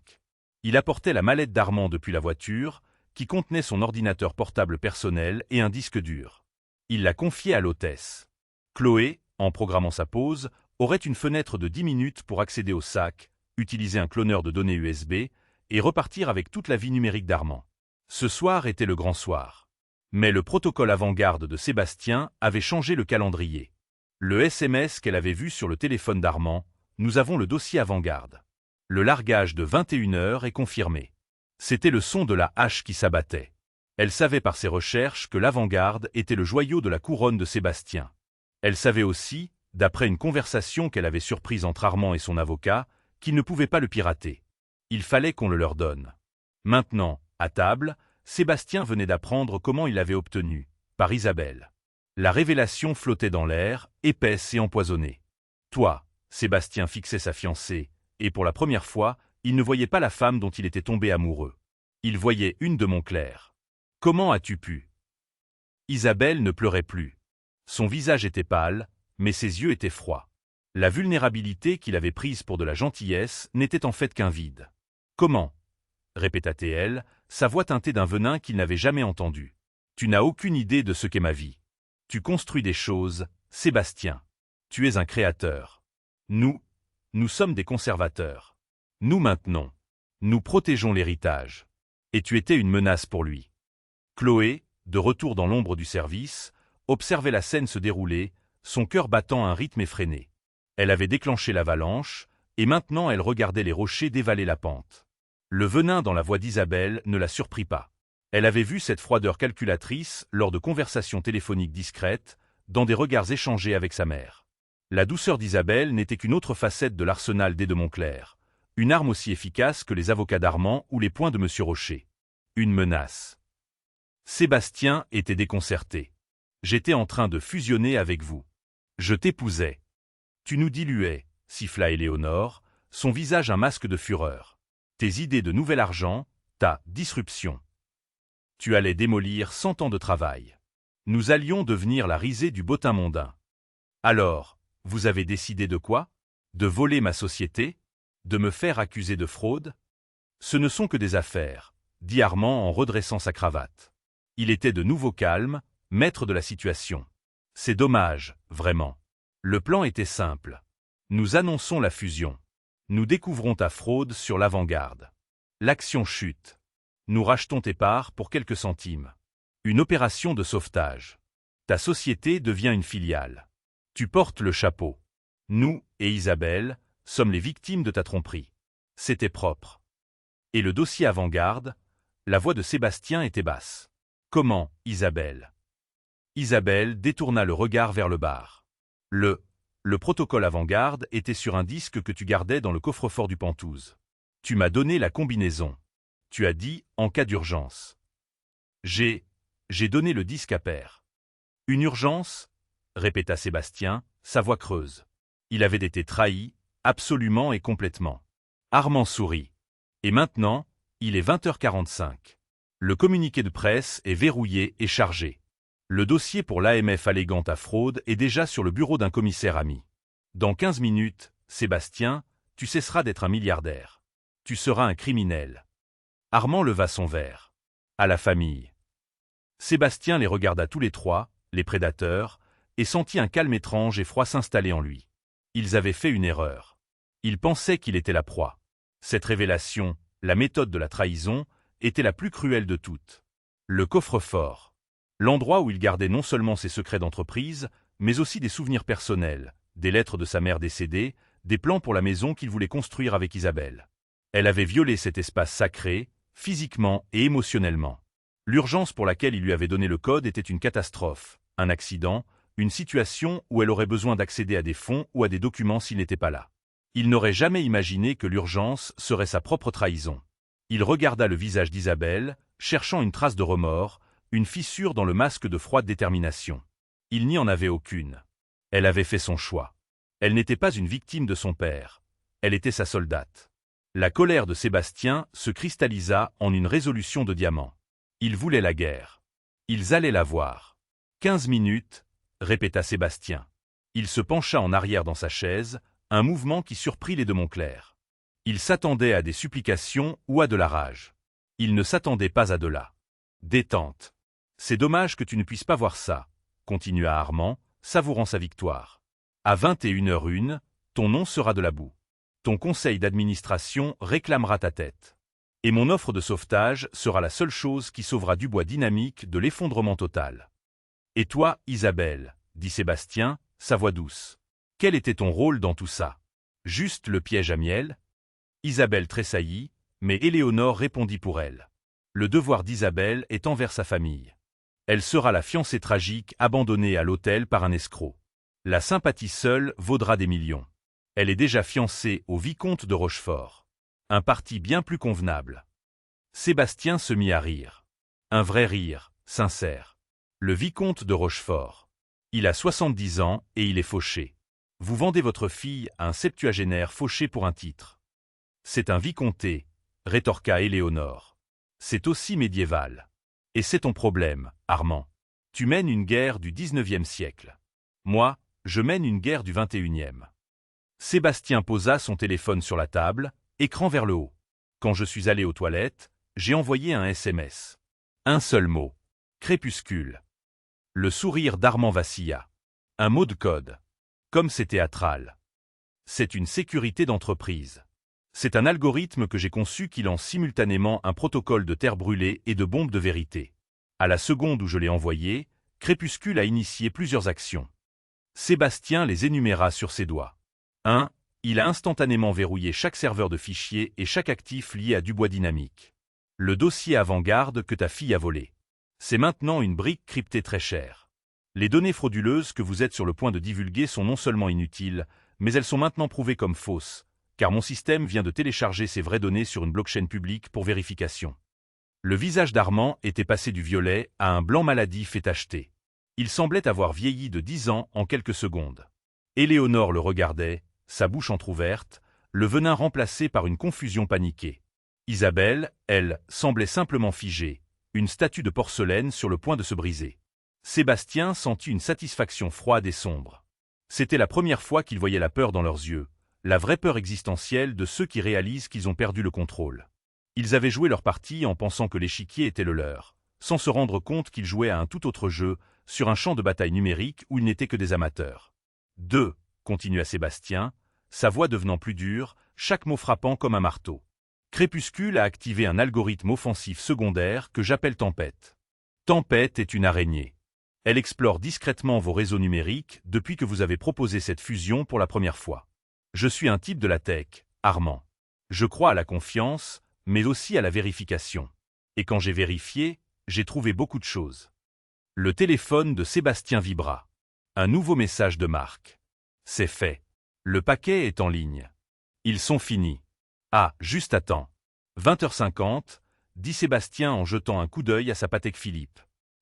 Il apportait la mallette d'Armand depuis la voiture, qui contenait son ordinateur portable personnel et un disque dur. Il la confiait à l'hôtesse. Chloé, en programmant sa pause, aurait une fenêtre de 10 minutes pour accéder au sac, utiliser un cloneur de données USB et repartir avec toute la vie numérique d'Armand. Ce soir était le grand soir. Mais le protocole avant-garde de Sébastien avait changé le calendrier. Le SMS qu'elle avait vu sur le téléphone d'Armand, nous avons le dossier avant-garde. Le largage de 21h est confirmé. C'était le son de la hache qui s'abattait. Elle savait par ses recherches que l'avant-garde était le joyau de la couronne de Sébastien. Elle savait aussi, d'après une conversation qu'elle avait surprise entre Armand et son avocat, qu'il ne pouvait pas le pirater. Il fallait qu'on le leur donne. Maintenant, à table, Sébastien venait d'apprendre comment il l'avait obtenu, par Isabelle. La révélation flottait dans l'air, épaisse et empoisonnée. Toi, Sébastien fixait sa fiancée, et pour la première fois, il ne voyait pas la femme dont il était tombé amoureux. Il voyait une de Montclair. Comment as-tu pu? Isabelle ne pleurait plus. Son visage était pâle, mais ses yeux étaient froids. La vulnérabilité qu'il avait prise pour de la gentillesse n'était en fait qu'un vide. Comment? Répéta-t-elle, sa voix teintée d'un venin qu'il n'avait jamais entendu. Tu n'as aucune idée de ce qu'est ma vie. Tu construis des choses, Sébastien. Tu es un créateur. Nous sommes des conservateurs. Nous maintenons. Nous protégeons l'héritage. Et tu étais une menace pour lui. Chloé, de retour dans l'ombre du service, observait la scène se dérouler, son cœur battant à un rythme effréné. Elle avait déclenché l'avalanche, et maintenant elle regardait les rochers dévaler la pente. Le venin dans la voix d'Isabelle ne la surprit pas. Elle avait vu cette froideur calculatrice lors de conversations téléphoniques discrètes, dans des regards échangés avec sa mère. La douceur d'Isabelle n'était qu'une autre facette de l'arsenal des de Montclair, une arme aussi efficace que les avocats d'Armand ou les poings de M. Rocher. Une menace. Sébastien était déconcerté. J'étais en train de fusionner avec vous. Je t'épousais. Tu nous diluais, siffla Éléonore, son visage un masque de fureur. Tes idées de nouvel argent, ta disruption. Tu allais démolir 100 ans de travail. Nous allions devenir la risée du bottin mondain. Alors, vous avez décidé de quoi? De voler ma société? De me faire accuser de fraude? Ce ne sont que des affaires, dit Armand en redressant sa cravate. Il était de nouveau calme, maître de la situation. C'est dommage, vraiment. Le plan était simple. Nous annonçons la fusion. Nous découvrons ta fraude sur l'avant-garde. L'action chute. Nous rachetons tes parts pour quelques centimes. Une opération de sauvetage. Ta société devient une filiale. Tu portes le chapeau. Nous, et Isabelle, sommes les victimes de ta tromperie. C'était propre. Et le dossier avant-garde, la voix de Sébastien était basse. Comment, Isabelle? Isabelle détourna le regard vers le bar. Le protocole avant-garde était sur un disque que tu gardais dans le coffre-fort du Penthouse. Tu m'as donné la combinaison. Tu as dit, en cas d'urgence. J'ai donné le disque à Père. Une urgence? Répéta Sébastien, sa voix creuse. Il avait été trahi, absolument et complètement. Armand sourit. Et maintenant, il est 20h45. Le communiqué de presse est verrouillé et chargé. Le dossier pour l'AMF alléguant à fraude est déjà sur le bureau d'un commissaire ami. Dans 15 minutes, Sébastien, tu cesseras d'être un milliardaire. Tu seras un criminel. Armand leva son verre. À la famille. Sébastien les regarda tous les trois, les prédateurs, et sentit un calme étrange et froid s'installer en lui. Ils avaient fait une erreur. Il pensait qu'il était la proie. Cette révélation, la méthode de la trahison, était la plus cruelle de toutes. Le coffre-fort. L'endroit où il gardait non seulement ses secrets d'entreprise, mais aussi des souvenirs personnels, des lettres de sa mère décédée, des plans pour la maison qu'il voulait construire avec Isabelle. Elle avait violé cet espace sacré, physiquement et émotionnellement. L'urgence pour laquelle il lui avait donné le code était une catastrophe, un accident, une situation où elle aurait besoin d'accéder à des fonds ou à des documents s'il n'était pas là. Il n'aurait jamais imaginé que l'urgence serait sa propre trahison. Il regarda le visage d'Isabelle, cherchant une trace de remords, une fissure dans le masque de froide détermination. Il n'y en avait aucune. Elle avait fait son choix. Elle n'était pas une victime de son père. Elle était sa soldate. La colère de Sébastien se cristallisa en une résolution de diamant. Il voulait la guerre. Ils allaient la voir. 15 minutes, répéta Sébastien. Il se pencha en arrière dans sa chaise, un mouvement qui surprit les de Montcler. Il s'attendait à des supplications ou à de la rage. Il ne s'attendait pas à de la détente. C'est dommage que tu ne puisses pas voir ça, continua Armand, savourant sa victoire. À 21h01, ton nom sera de la boue. Ton conseil d'administration réclamera ta tête. Et mon offre de sauvetage sera la seule chose qui sauvera Dubois Dynamique de l'effondrement total. Et toi, Isabelle, dit Sébastien, sa voix douce. Quel était ton rôle dans tout ça? Juste le piège à miel? Isabelle tressaillit, mais Éléonore répondit pour elle. Le devoir d'Isabelle est envers sa famille. Elle sera la fiancée tragique abandonnée à l'hôtel par un escroc. La sympathie seule vaudra des millions. Elle est déjà fiancée au vicomte de Rochefort. Un parti bien plus convenable. Sébastien se mit à rire. Un vrai rire, sincère. Le vicomte de Rochefort. Il a 70 ans et il est fauché. Vous vendez votre fille à un septuagénaire fauché pour un titre. C'est un vicomté, rétorqua Éléonore. C'est aussi médiéval. Et c'est ton problème, Armand. Tu mènes une guerre du 19e siècle. Moi, je mène une guerre du 21e. Sébastien posa son téléphone sur la table, écran vers le haut. Quand je suis allé aux toilettes, j'ai envoyé un SMS. Un seul mot. Crépuscule. Le sourire d'Armand vacilla. Un mot de code. Comme c'est théâtral. C'est une sécurité d'entreprise. C'est un algorithme que j'ai conçu qui lance simultanément un protocole de terre brûlée et de bombes de vérité. À la seconde où je l'ai envoyé, Crépuscule a initié plusieurs actions. Sébastien les énuméra sur ses doigts. 1. Il a instantanément verrouillé chaque serveur de fichiers et chaque actif lié à Dubois Dynamique. Le dossier avant-garde que ta fille a volé. C'est maintenant une brique cryptée très chère. Les données frauduleuses que vous êtes sur le point de divulguer sont non seulement inutiles, mais elles sont maintenant prouvées comme fausses, car mon système vient de télécharger ces vraies données sur une blockchain publique pour vérification. Le visage d'Armand était passé du violet à un blanc maladif et tacheté. Il semblait avoir vieilli de 10 ans en quelques secondes. Éléonore le regardait, sa bouche entr'ouverte, le venin remplacé par une confusion paniquée. Isabelle, elle, semblait simplement figée, une statue de porcelaine sur le point de se briser. Sébastien sentit une satisfaction froide et sombre. C'était la première fois qu'il voyait la peur dans leurs yeux, la vraie peur existentielle de ceux qui réalisent qu'ils ont perdu le contrôle. Ils avaient joué leur partie en pensant que l'échiquier était le leur, sans se rendre compte qu'ils jouaient à un tout autre jeu, sur un champ de bataille numérique où ils n'étaient que des amateurs. 2. Continua Sébastien, sa voix devenant plus dure, chaque mot frappant comme un marteau. Crépuscule a activé un algorithme offensif secondaire que j'appelle Tempête. Tempête est une araignée. Elle explore discrètement vos réseaux numériques depuis que vous avez proposé cette fusion pour la première fois. Je suis un type de la tech, Armand. Je crois à la confiance, mais aussi à la vérification. Et quand j'ai vérifié, j'ai trouvé beaucoup de choses. Le téléphone de Sébastien vibra. Un nouveau message de Marc. C'est fait. Le paquet est en ligne. Ils sont finis. Ah, juste à temps. 20h50, dit Sébastien en jetant un coup d'œil à sa Patek Philippe.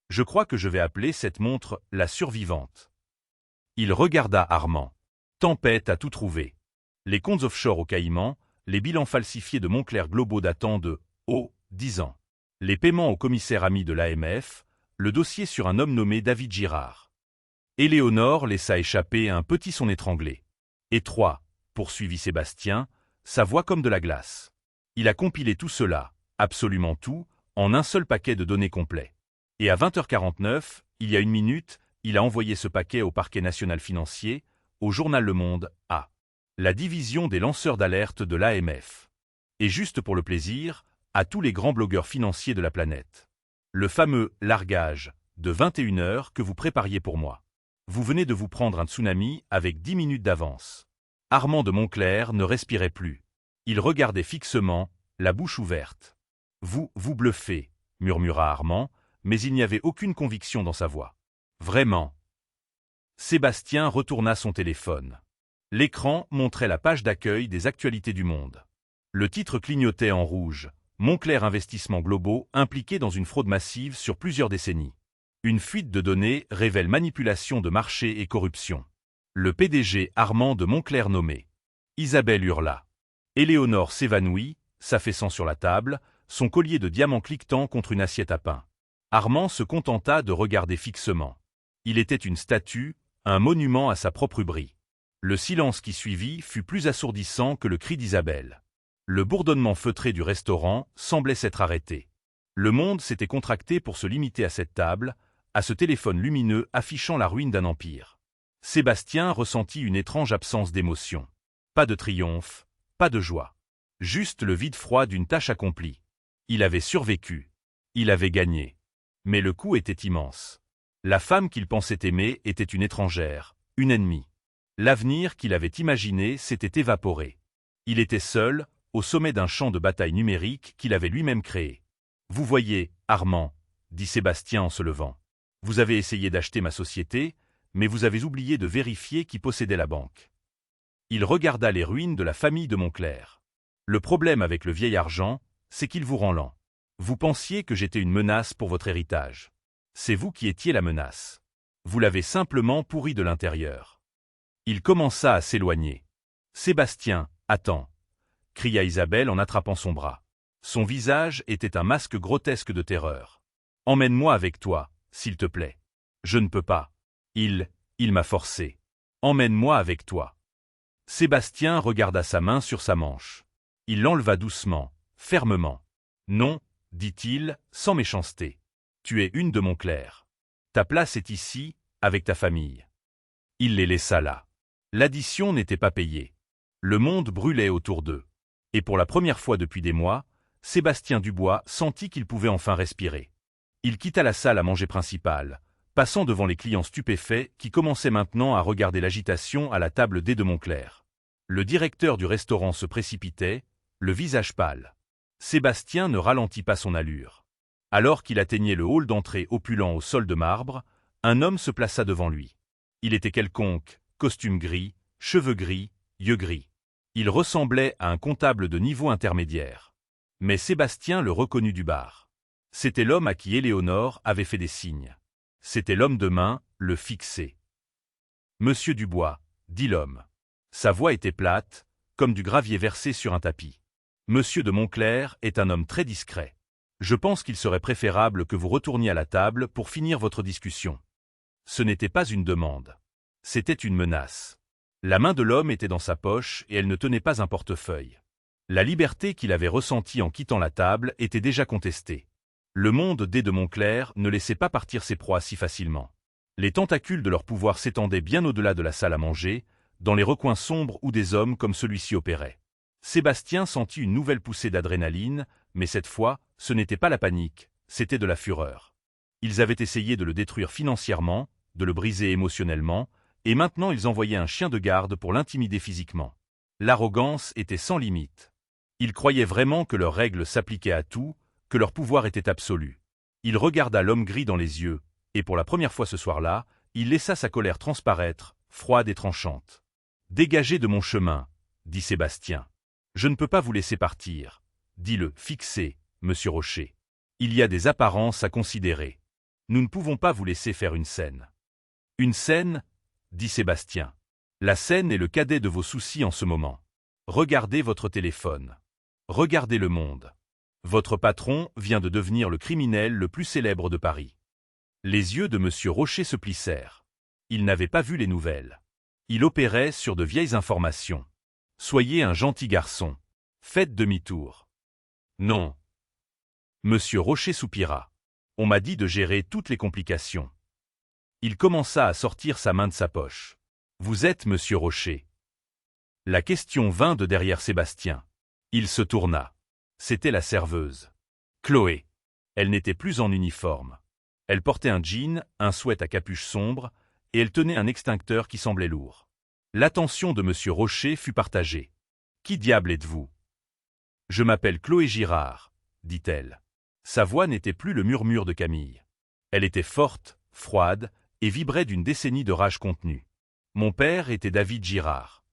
Je crois que je vais appeler cette montre la survivante. Il regarda Armand. Tempête a tout trouvé. Les comptes offshore au Caïman, les bilans falsifiés de Montcler globaux datant de 10 ans. Les paiements au commissaire ami de l'AMF, le dossier sur un homme nommé David Girard. Éléonore laissa échapper un petit son étranglé. Et 3, poursuivit Sébastien, sa voix comme de la glace. Il a compilé tout cela, absolument tout, en un seul paquet de données complet. Et à 20h49, il y a une minute, il a envoyé ce paquet au parquet national financier, au journal Le Monde, à la division des lanceurs d'alerte de l'AMF. Et juste pour le plaisir, à tous les grands blogueurs financiers de la planète. Le fameux « largage » de 21h que vous prépariez pour moi. Vous venez de vous prendre un tsunami avec 10 minutes d'avance. Armand de Montcler ne respirait plus. Il regardait fixement, la bouche ouverte. Vous bluffez, murmura Armand, mais il n'y avait aucune conviction dans sa voix. Vraiment. Sébastien retourna son téléphone. L'écran montrait la page d'accueil des actualités du monde. Le titre clignotait en rouge. Montcler Investissements Globaux impliqués dans une fraude massive sur plusieurs décennies. Une fuite de données révèle manipulation de marché et corruption. Le PDG Armand de Montcler nommé. Isabelle hurla. Éléonore s'évanouit, s'affaissant sur la table, son collier de diamants cliquetant contre une assiette à pain. Armand se contenta de regarder fixement. Il était une statue, un monument à sa propre brie. Le silence qui suivit fut plus assourdissant que le cri d'Isabelle. Le bourdonnement feutré du restaurant semblait s'être arrêté. Le monde s'était contracté pour se limiter à cette table, à ce téléphone lumineux affichant la ruine d'un empire. Sébastien ressentit une étrange absence d'émotion. Pas de triomphe, pas de joie. Juste le vide froid d'une tâche accomplie. Il avait survécu. Il avait gagné. Mais le coup était immense. La femme qu'il pensait aimer était une étrangère, une ennemie. L'avenir qu'il avait imaginé s'était évaporé. Il était seul, au sommet d'un champ de bataille numérique qu'il avait lui-même créé. « Vous voyez, Armand, » dit Sébastien en se levant. « Vous avez essayé d'acheter ma société, mais vous avez oublié de vérifier qui possédait la banque. » Il regarda les ruines de la famille de Montclair. « Le problème avec le vieil argent, c'est qu'il vous rend lent. Vous pensiez que j'étais une menace pour votre héritage. C'est vous qui étiez la menace. Vous l'avez simplement pourri de l'intérieur. » Il commença à s'éloigner. « Sébastien, attends !» cria Isabelle en attrapant son bras. Son visage était un masque grotesque de terreur. « Emmène-moi avec toi, s'il te plaît. »« Je ne peux pas. Il m'a forcé. Emmène-moi avec toi. » Sébastien regarda sa main sur sa manche. Il l'enleva doucement, fermement. « Non, » dit-il, sans méchanceté. « Tu es une de Montclair. Ta place est ici, avec ta famille. » Il les laissa là. L'addition n'était pas payée. Le monde brûlait autour d'eux. Et pour la première fois depuis des mois, Sébastien Dubois sentit qu'il pouvait enfin respirer. Il quitta la salle à manger principale, passant devant les clients stupéfaits qui commençaient maintenant à regarder l'agitation à la table des de Montclair. Le directeur du restaurant se précipitait, le visage pâle. Sébastien ne ralentit pas son allure. Alors qu'il atteignait le hall d'entrée opulent au sol de marbre, un homme se plaça devant lui. Il était quelconque, costume gris, cheveux gris, yeux gris. Il ressemblait à un comptable de niveau intermédiaire. Mais Sébastien le reconnut du bar. C'était l'homme à qui Éléonore avait fait des signes. C'était l'homme de main, le fixé. « Monsieur Dubois, » dit l'homme. Sa voix était plate, comme du gravier versé sur un tapis. « Monsieur de Montclair est un homme très discret. Je pense qu'il serait préférable que vous retourniez à la table pour finir votre discussion. » Ce n'était pas une demande. C'était une menace. La main de l'homme était dans sa poche et elle ne tenait pas un portefeuille. La liberté qu'il avait ressentie en quittant la table était déjà contestée. Le monde des de Montclair ne laissait pas partir ses proies si facilement. Les tentacules de leur pouvoir s'étendaient bien au-delà de la salle à manger, dans les recoins sombres où des hommes comme celui-ci opéraient. Sébastien sentit une nouvelle poussée d'adrénaline, mais cette fois, ce n'était pas la panique, c'était de la fureur. Ils avaient essayé de le détruire financièrement, de le briser émotionnellement, et maintenant ils envoyaient un chien de garde pour l'intimider physiquement. L'arrogance était sans limite. Ils croyaient vraiment que leurs règles s'appliquaient à tout, que leur pouvoir était absolu. Il regarda l'homme gris dans les yeux, et pour la première fois ce soir-là, il laissa sa colère transparaître, froide et tranchante. « Dégagez de mon chemin, » dit Sébastien. « Je ne peux pas vous laisser partir, » dit le fixé, monsieur Rocher. « Il y a des apparences à considérer. Nous ne pouvons pas vous laisser faire une scène. » « Une scène ?» dit Sébastien. « La scène est le cadet de vos soucis en ce moment. Regardez votre téléphone. Regardez le monde. Votre patron vient de devenir le criminel le plus célèbre de Paris. » Les yeux de monsieur Rocher se plissèrent. Il n'avait pas vu les nouvelles. Il opérait sur de vieilles informations. « Soyez un gentil garçon. Faites demi-tour. »« Non. » Monsieur Rocher soupira. « On m'a dit de gérer toutes les complications. » Il commença à sortir sa main de sa poche. « Vous êtes monsieur Rocher ?» La question vint de derrière Sébastien. Il se tourna. C'était la serveuse. Chloé. Elle n'était plus en uniforme. Elle portait un jean, un sweat à capuche sombre, et elle tenait un extincteur qui semblait lourd. L'attention de monsieur Rocher fut partagée. « Qui diable êtes-vous »« Je m'appelle Chloé Girard, » dit-elle. Sa voix n'était plus le murmure de Camille. Elle était forte, froide, et vibrait d'une décennie de rage contenue. Mon père était David Girard.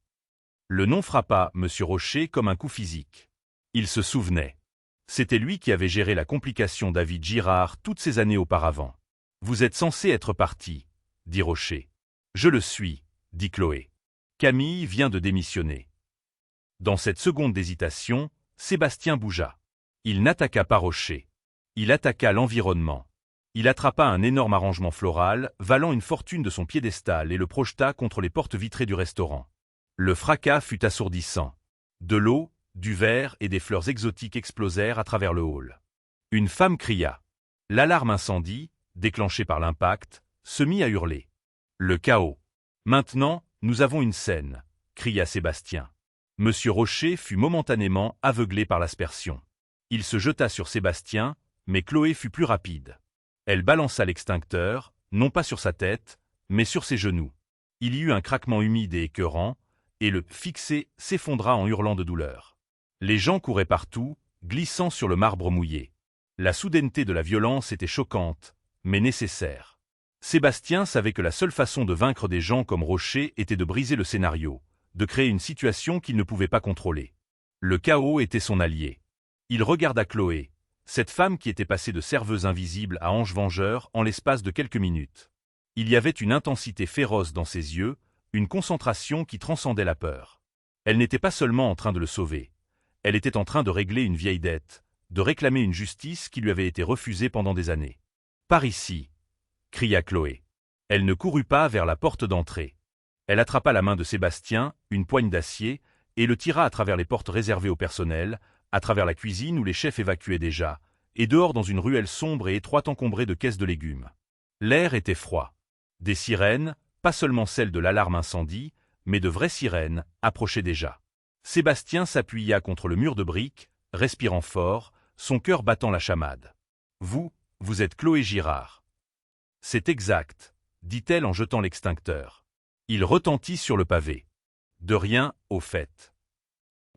Le nom frappa monsieur Rocher comme un coup physique. Il se souvenait. C'était lui qui avait géré la complication David Girard toutes ces années auparavant. « Vous êtes censé être parti, » dit Rocher. « Je le suis, » dit Chloé. « Camille vient de démissionner. » Dans cette seconde d'hésitation, Sébastien bougea. Il n'attaqua pas Rocher. Il attaqua l'environnement. Il attrapa un énorme arrangement floral, valant une fortune de son piédestal et le projeta contre les portes vitrées du restaurant. Le fracas fut assourdissant. De l'eau, du verre et des fleurs exotiques explosèrent à travers le hall. Une femme cria. L'alarme incendie, déclenchée par l'impact, se mit à hurler. Le chaos. Maintenant, nous avons une scène, cria Sébastien. Monsieur Rocher fut momentanément aveuglé par l'aspersion. Il se jeta sur Sébastien, mais Chloé fut plus rapide. Elle balança l'extincteur, non pas sur sa tête, mais sur ses genoux. Il y eut un craquement humide et écœurant, et le fixé s'effondra en hurlant de douleur. Les gens couraient partout, glissant sur le marbre mouillé. La soudaineté de la violence était choquante, mais nécessaire. Sébastien savait que la seule façon de vaincre des gens comme Rocher était de briser le scénario, de créer une situation qu'il ne pouvait pas contrôler. Le chaos était son allié. Il regarda Chloé, cette femme qui était passée de serveuse invisible à ange vengeur en l'espace de quelques minutes. Il y avait une intensité féroce dans ses yeux, une concentration qui transcendait la peur. Elle n'était pas seulement en train de le sauver. Elle était en train de régler une vieille dette, de réclamer une justice qui lui avait été refusée pendant des années. « Par ici !» cria Chloé. Elle ne courut pas vers la porte d'entrée. Elle attrapa la main de Sébastien, une poigne d'acier, et le tira à travers les portes réservées au personnel, à travers la cuisine où les chefs évacuaient déjà, et dehors dans une ruelle sombre et étroite encombrée de caisses de légumes. L'air était froid. Des sirènes, pas seulement celles de l'alarme incendie, mais de vraies sirènes, approchaient déjà. Sébastien s'appuya contre le mur de briques, respirant fort, son cœur battant la chamade. « Vous êtes Chloé Girard. »« C'est exact, » dit-elle en jetant l'extincteur. Il retentit sur le pavé. « De rien, au fait. »«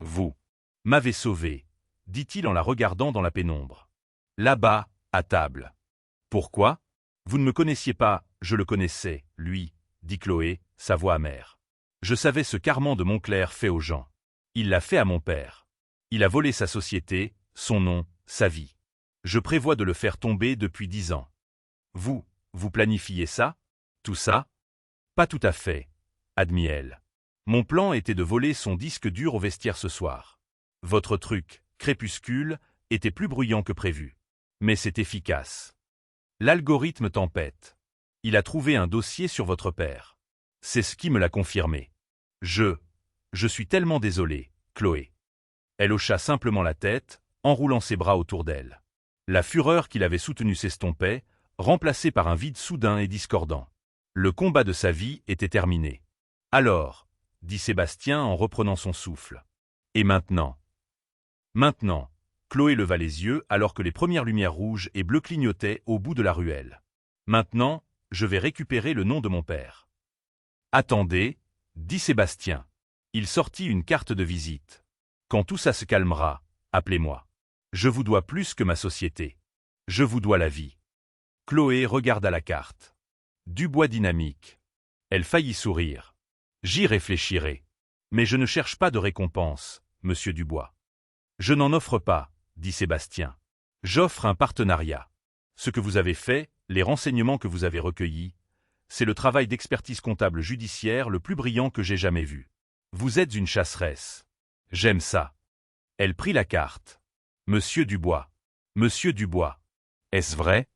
Vous m'avez sauvé, » dit-il en la regardant dans la pénombre. « Là-bas, à table. »« Pourquoi ? Vous ne me connaissiez pas, je le connaissais, lui, » dit Chloé, sa voix amère. « Je savais ce qu'Armand de Montclair fait aux gens. Il l'a fait à mon père. Il a volé sa société, son nom, sa vie. Je prévois de le faire tomber depuis 10 ans. Vous planifiez ça? Tout ça? » « Pas tout à fait, » admit elle. « Mon plan était de voler son disque dur au vestiaire ce soir. Votre truc, Crépuscule, était plus bruyant que prévu. Mais c'est efficace. L'algorithme tempête. Il a trouvé un dossier sur votre père. C'est ce qui me l'a confirmé. Je suis tellement désolé, Chloé. » Elle hocha simplement la tête, enroulant ses bras autour d'elle. La fureur qui l'avait soutenue s'estompait, remplacée par un vide soudain et discordant. Le combat de sa vie était terminé. « Alors, » dit Sébastien en reprenant son souffle. « Et maintenant ?» Maintenant, Chloé leva les yeux alors que les premières lumières rouges et bleues clignotaient au bout de la ruelle. « Maintenant, je vais récupérer le nom de mon père. »« Attendez, » dit Sébastien. Il sortit une carte de visite. « Quand tout ça se calmera, appelez-moi. Je vous dois plus que ma société. Je vous dois la vie. » Chloé regarda la carte. Dubois dynamique. Elle faillit sourire. « J'y réfléchirai. Mais je ne cherche pas de récompense, monsieur Dubois. »« Je n'en offre pas, » dit Sébastien. « J'offre un partenariat. Ce que vous avez fait, les renseignements que vous avez recueillis, c'est le travail d'expertise comptable judiciaire le plus brillant que j'ai jamais vu. Vous êtes une chasseresse. J'aime ça. » Elle prit la carte. « Monsieur Dubois. Monsieur Dubois. Est-ce vrai ?»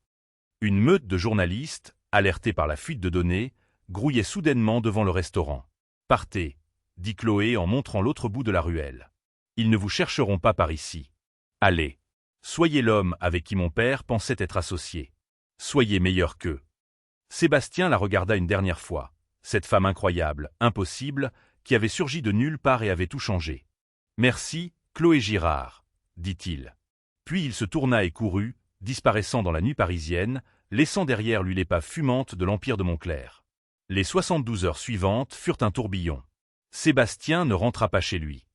Une meute de journalistes, alertés par la fuite de données, grouillait soudainement devant le restaurant. « Partez, » dit Chloé en montrant l'autre bout de la ruelle. « Ils ne vous chercheront pas par ici. Allez, soyez l'homme avec qui mon père pensait être associé. Soyez meilleur qu'eux. » Sébastien la regarda une dernière fois, cette femme incroyable, impossible, qui avait surgi de nulle part et avait tout changé. « Merci, Chloé Girard, » dit-il. Puis il se tourna et courut, disparaissant dans la nuit parisienne, laissant derrière lui l'épave fumante de l'Empire de Montclair. Les 72 heures suivantes furent un tourbillon. Sébastien ne rentra pas chez lui.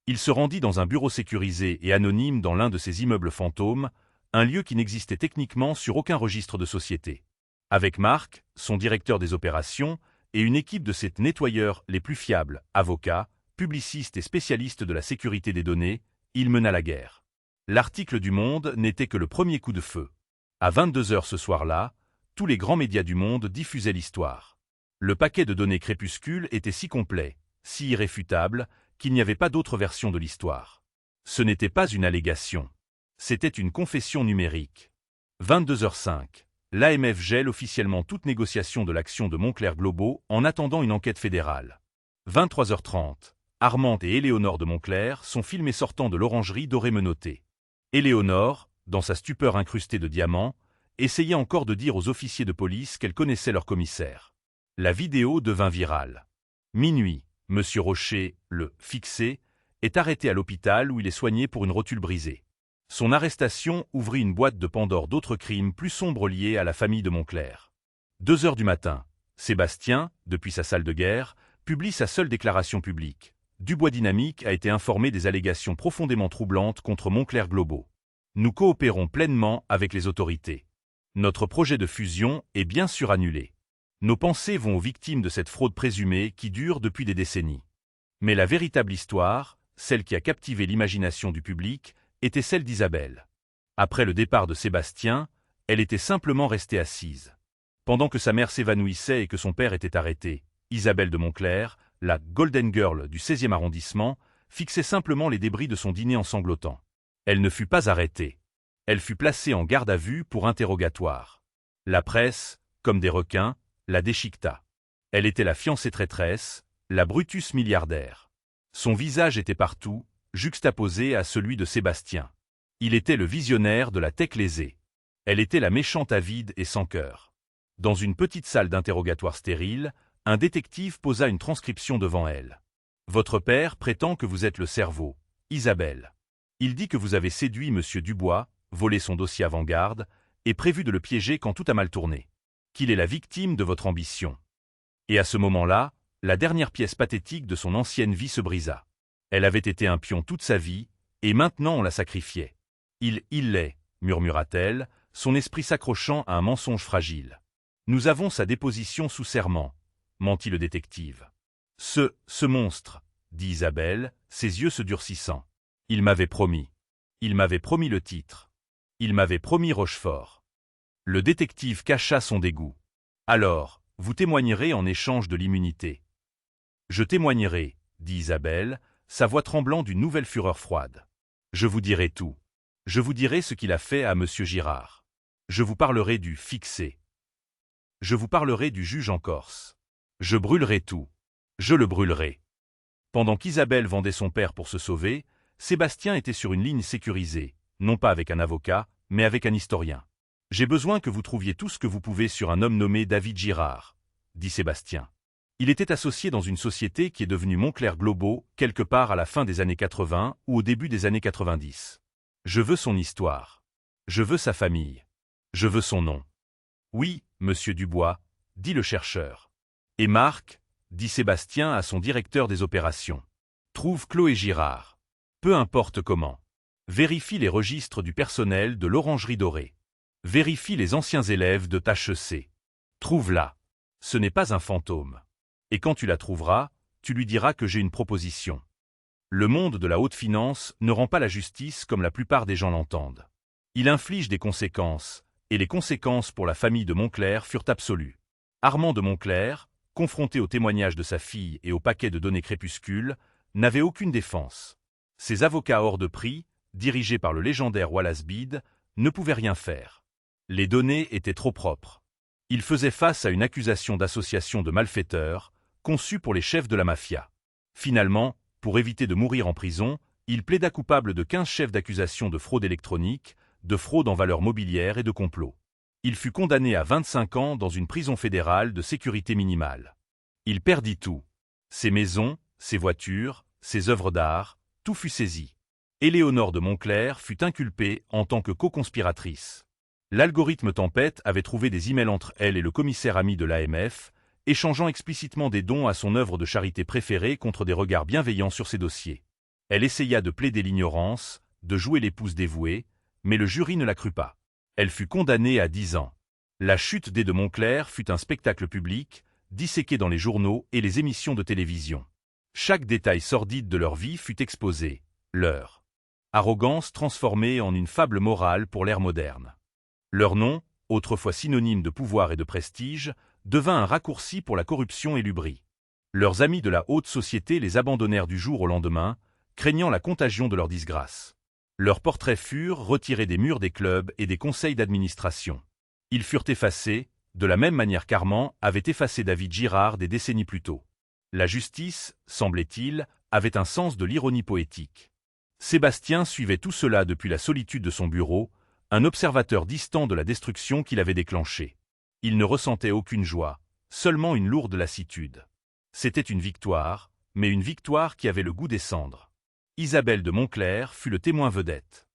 Il se rendit dans un bureau sécurisé et anonyme dans l'un de ces immeubles fantômes, un lieu qui n'existait techniquement sur aucun registre de société. Avec Marc, son directeur des opérations, et une équipe de ses nettoyeurs les plus fiables, avocats, publicistes et spécialistes de la sécurité des données, il mena la guerre. L'article du Monde n'était que le premier coup de feu. À 22 heures ce soir-là, tous les grands médias du monde diffusaient l'histoire. Le paquet de données Crépuscule était si complet, si irréfutable, qu'il n'y avait pas d'autre version de l'histoire. Ce n'était pas une allégation. C'était une confession numérique. 22h05. L'AMF gèle officiellement toute négociation de l'action de Moncler Globaux en attendant une enquête fédérale. 23h30. Armand et Éléonore de Moncler sont filmés sortant de l'orangerie dorée menottée. Éléonore, dans sa stupeur incrustée de diamants, essayait encore de dire aux officiers de police qu'elle connaissait leur commissaire. La vidéo devint virale. Minuit, Monsieur Rocher, le « fixé », est arrêté à l'hôpital où il est soigné pour une rotule brisée. Son arrestation ouvrit une boîte de Pandore d'autres crimes plus sombres liés à la famille de Moncler. 2h du matin, Sébastien, depuis sa salle de guerre, publie sa seule déclaration publique. Dubois Dynamique a été informé des allégations profondément troublantes contre Moncler Globaux. Nous coopérons pleinement avec les autorités. Notre projet de fusion est bien sûr annulé. Nos pensées vont aux victimes de cette fraude présumée qui dure depuis des décennies. Mais la véritable histoire, celle qui a captivé l'imagination du public, était celle d'Isabelle. Après le départ de Sébastien, elle était simplement restée assise. Pendant que sa mère s'évanouissait et que son père était arrêté, Isabelle de Moncler, la Golden Girl du 16e arrondissement, fixait simplement les débris de son dîner en sanglotant. Elle ne fut pas arrêtée. Elle fut placée en garde à vue pour interrogatoire. La presse, comme des requins, la déchiqueta. Elle était la fiancée traîtresse, la Brutus milliardaire. Son visage était partout, juxtaposé à celui de Sébastien. Il était le visionnaire de la tech lésée. Elle était la méchante avide et sans cœur. Dans une petite salle d'interrogatoire stérile, un détective posa une transcription devant elle. Votre père prétend que vous êtes le cerveau, Isabelle. Il dit que vous avez séduit Monsieur Dubois, volé son dossier avant-garde, et prévu de le piéger quand tout a mal tourné. Qu'il est la victime de votre ambition. Et à ce moment-là, la dernière pièce pathétique de son ancienne vie se brisa. Elle avait été un pion toute sa vie, et maintenant on la sacrifiait. Il l'est, murmura-t-elle, son esprit s'accrochant à un mensonge fragile. Nous avons sa déposition sous serment, mentit le détective. Ce monstre, dit Isabelle, ses yeux se durcissant. Il m'avait promis. Il m'avait promis le titre. Il m'avait promis Rochefort. Le détective cacha son dégoût. Alors, vous témoignerez en échange de l'immunité. Je témoignerai, dit Isabelle, sa voix tremblant d'une nouvelle fureur froide. Je vous dirai tout. Je vous dirai ce qu'il a fait à Monsieur Girard. Je vous parlerai du fixé. Je vous parlerai du juge en Corse. Je brûlerai tout. Je le brûlerai. Pendant qu'Isabelle vendait son père pour se sauver, Sébastien était sur une ligne sécurisée, non pas avec un avocat, mais avec un historien. J'ai besoin que vous trouviez tout ce que vous pouvez sur un homme nommé David Girard, dit Sébastien. Il était associé dans une société qui est devenue Moncler Globaux quelque part à la fin des années 80 ou au début des années 90. Je veux son histoire. Je veux sa famille. Je veux son nom. Oui, Monsieur Dubois, dit le chercheur. Et Marc, dit Sébastien à son directeur des opérations. Trouve Chloé Girard. Peu importe comment. Vérifie les registres du personnel de l'Orangerie Dorée. Vérifie les anciens élèves de HEC. Trouve-la. Ce n'est pas un fantôme. Et quand tu la trouveras, tu lui diras que j'ai une proposition. Le monde de la haute finance ne rend pas la justice comme la plupart des gens l'entendent. Il inflige des conséquences, et les conséquences pour la famille de Moncler furent absolues. Armand de Moncler, confronté au témoignage de sa fille et au paquet de données crépuscules, n'avait aucune défense. Ses avocats hors de prix, dirigés par le légendaire Wallace Bede, ne pouvaient rien faire. Les données étaient trop propres. Il faisait face à une accusation d'association de malfaiteurs, conçue pour les chefs de la mafia. Finalement, pour éviter de mourir en prison, il plaida coupable de 15 chefs d'accusation de fraude électronique, de fraude en valeurs mobilières et de complot. Il fut condamné à 25 ans dans une prison fédérale de sécurité minimale. Il perdit tout. Ses maisons, ses voitures, ses œuvres d'art, tout fut saisi. Éléonore de Moncler fut inculpée en tant que co-conspiratrice. L'algorithme Tempête avait trouvé des emails entre elle et le commissaire ami de l'AMF, échangeant explicitement des dons à son œuvre de charité préférée contre des regards bienveillants sur ses dossiers. Elle essaya de plaider l'ignorance, de jouer l'épouse dévouée, mais le jury ne la crut pas. Elle fut condamnée à 10 ans. La chute des de Moncler fut un spectacle public, disséqué dans les journaux et les émissions de télévision. Chaque détail sordide de leur vie fut exposé, leur arrogance transformée en une fable morale pour l'ère moderne. Leur nom, autrefois synonyme de pouvoir et de prestige, devint un raccourci pour la corruption et l'ubris. Leurs amis de la haute société les abandonnèrent du jour au lendemain, craignant la contagion de leur disgrâce. Leurs portraits furent retirés des murs des clubs et des conseils d'administration. Ils furent effacés, de la même manière qu'Armand avait effacé David Girard des décennies plus tôt. La justice, semblait-il, avait un sens de l'ironie poétique. Sébastien suivait tout cela depuis la solitude de son bureau, un observateur distant de la destruction qu'il avait déclenchée. Il ne ressentait aucune joie, seulement une lourde lassitude. C'était une victoire, mais une victoire qui avait le goût des cendres. Isabelle de Montclerc fut le témoin vedette.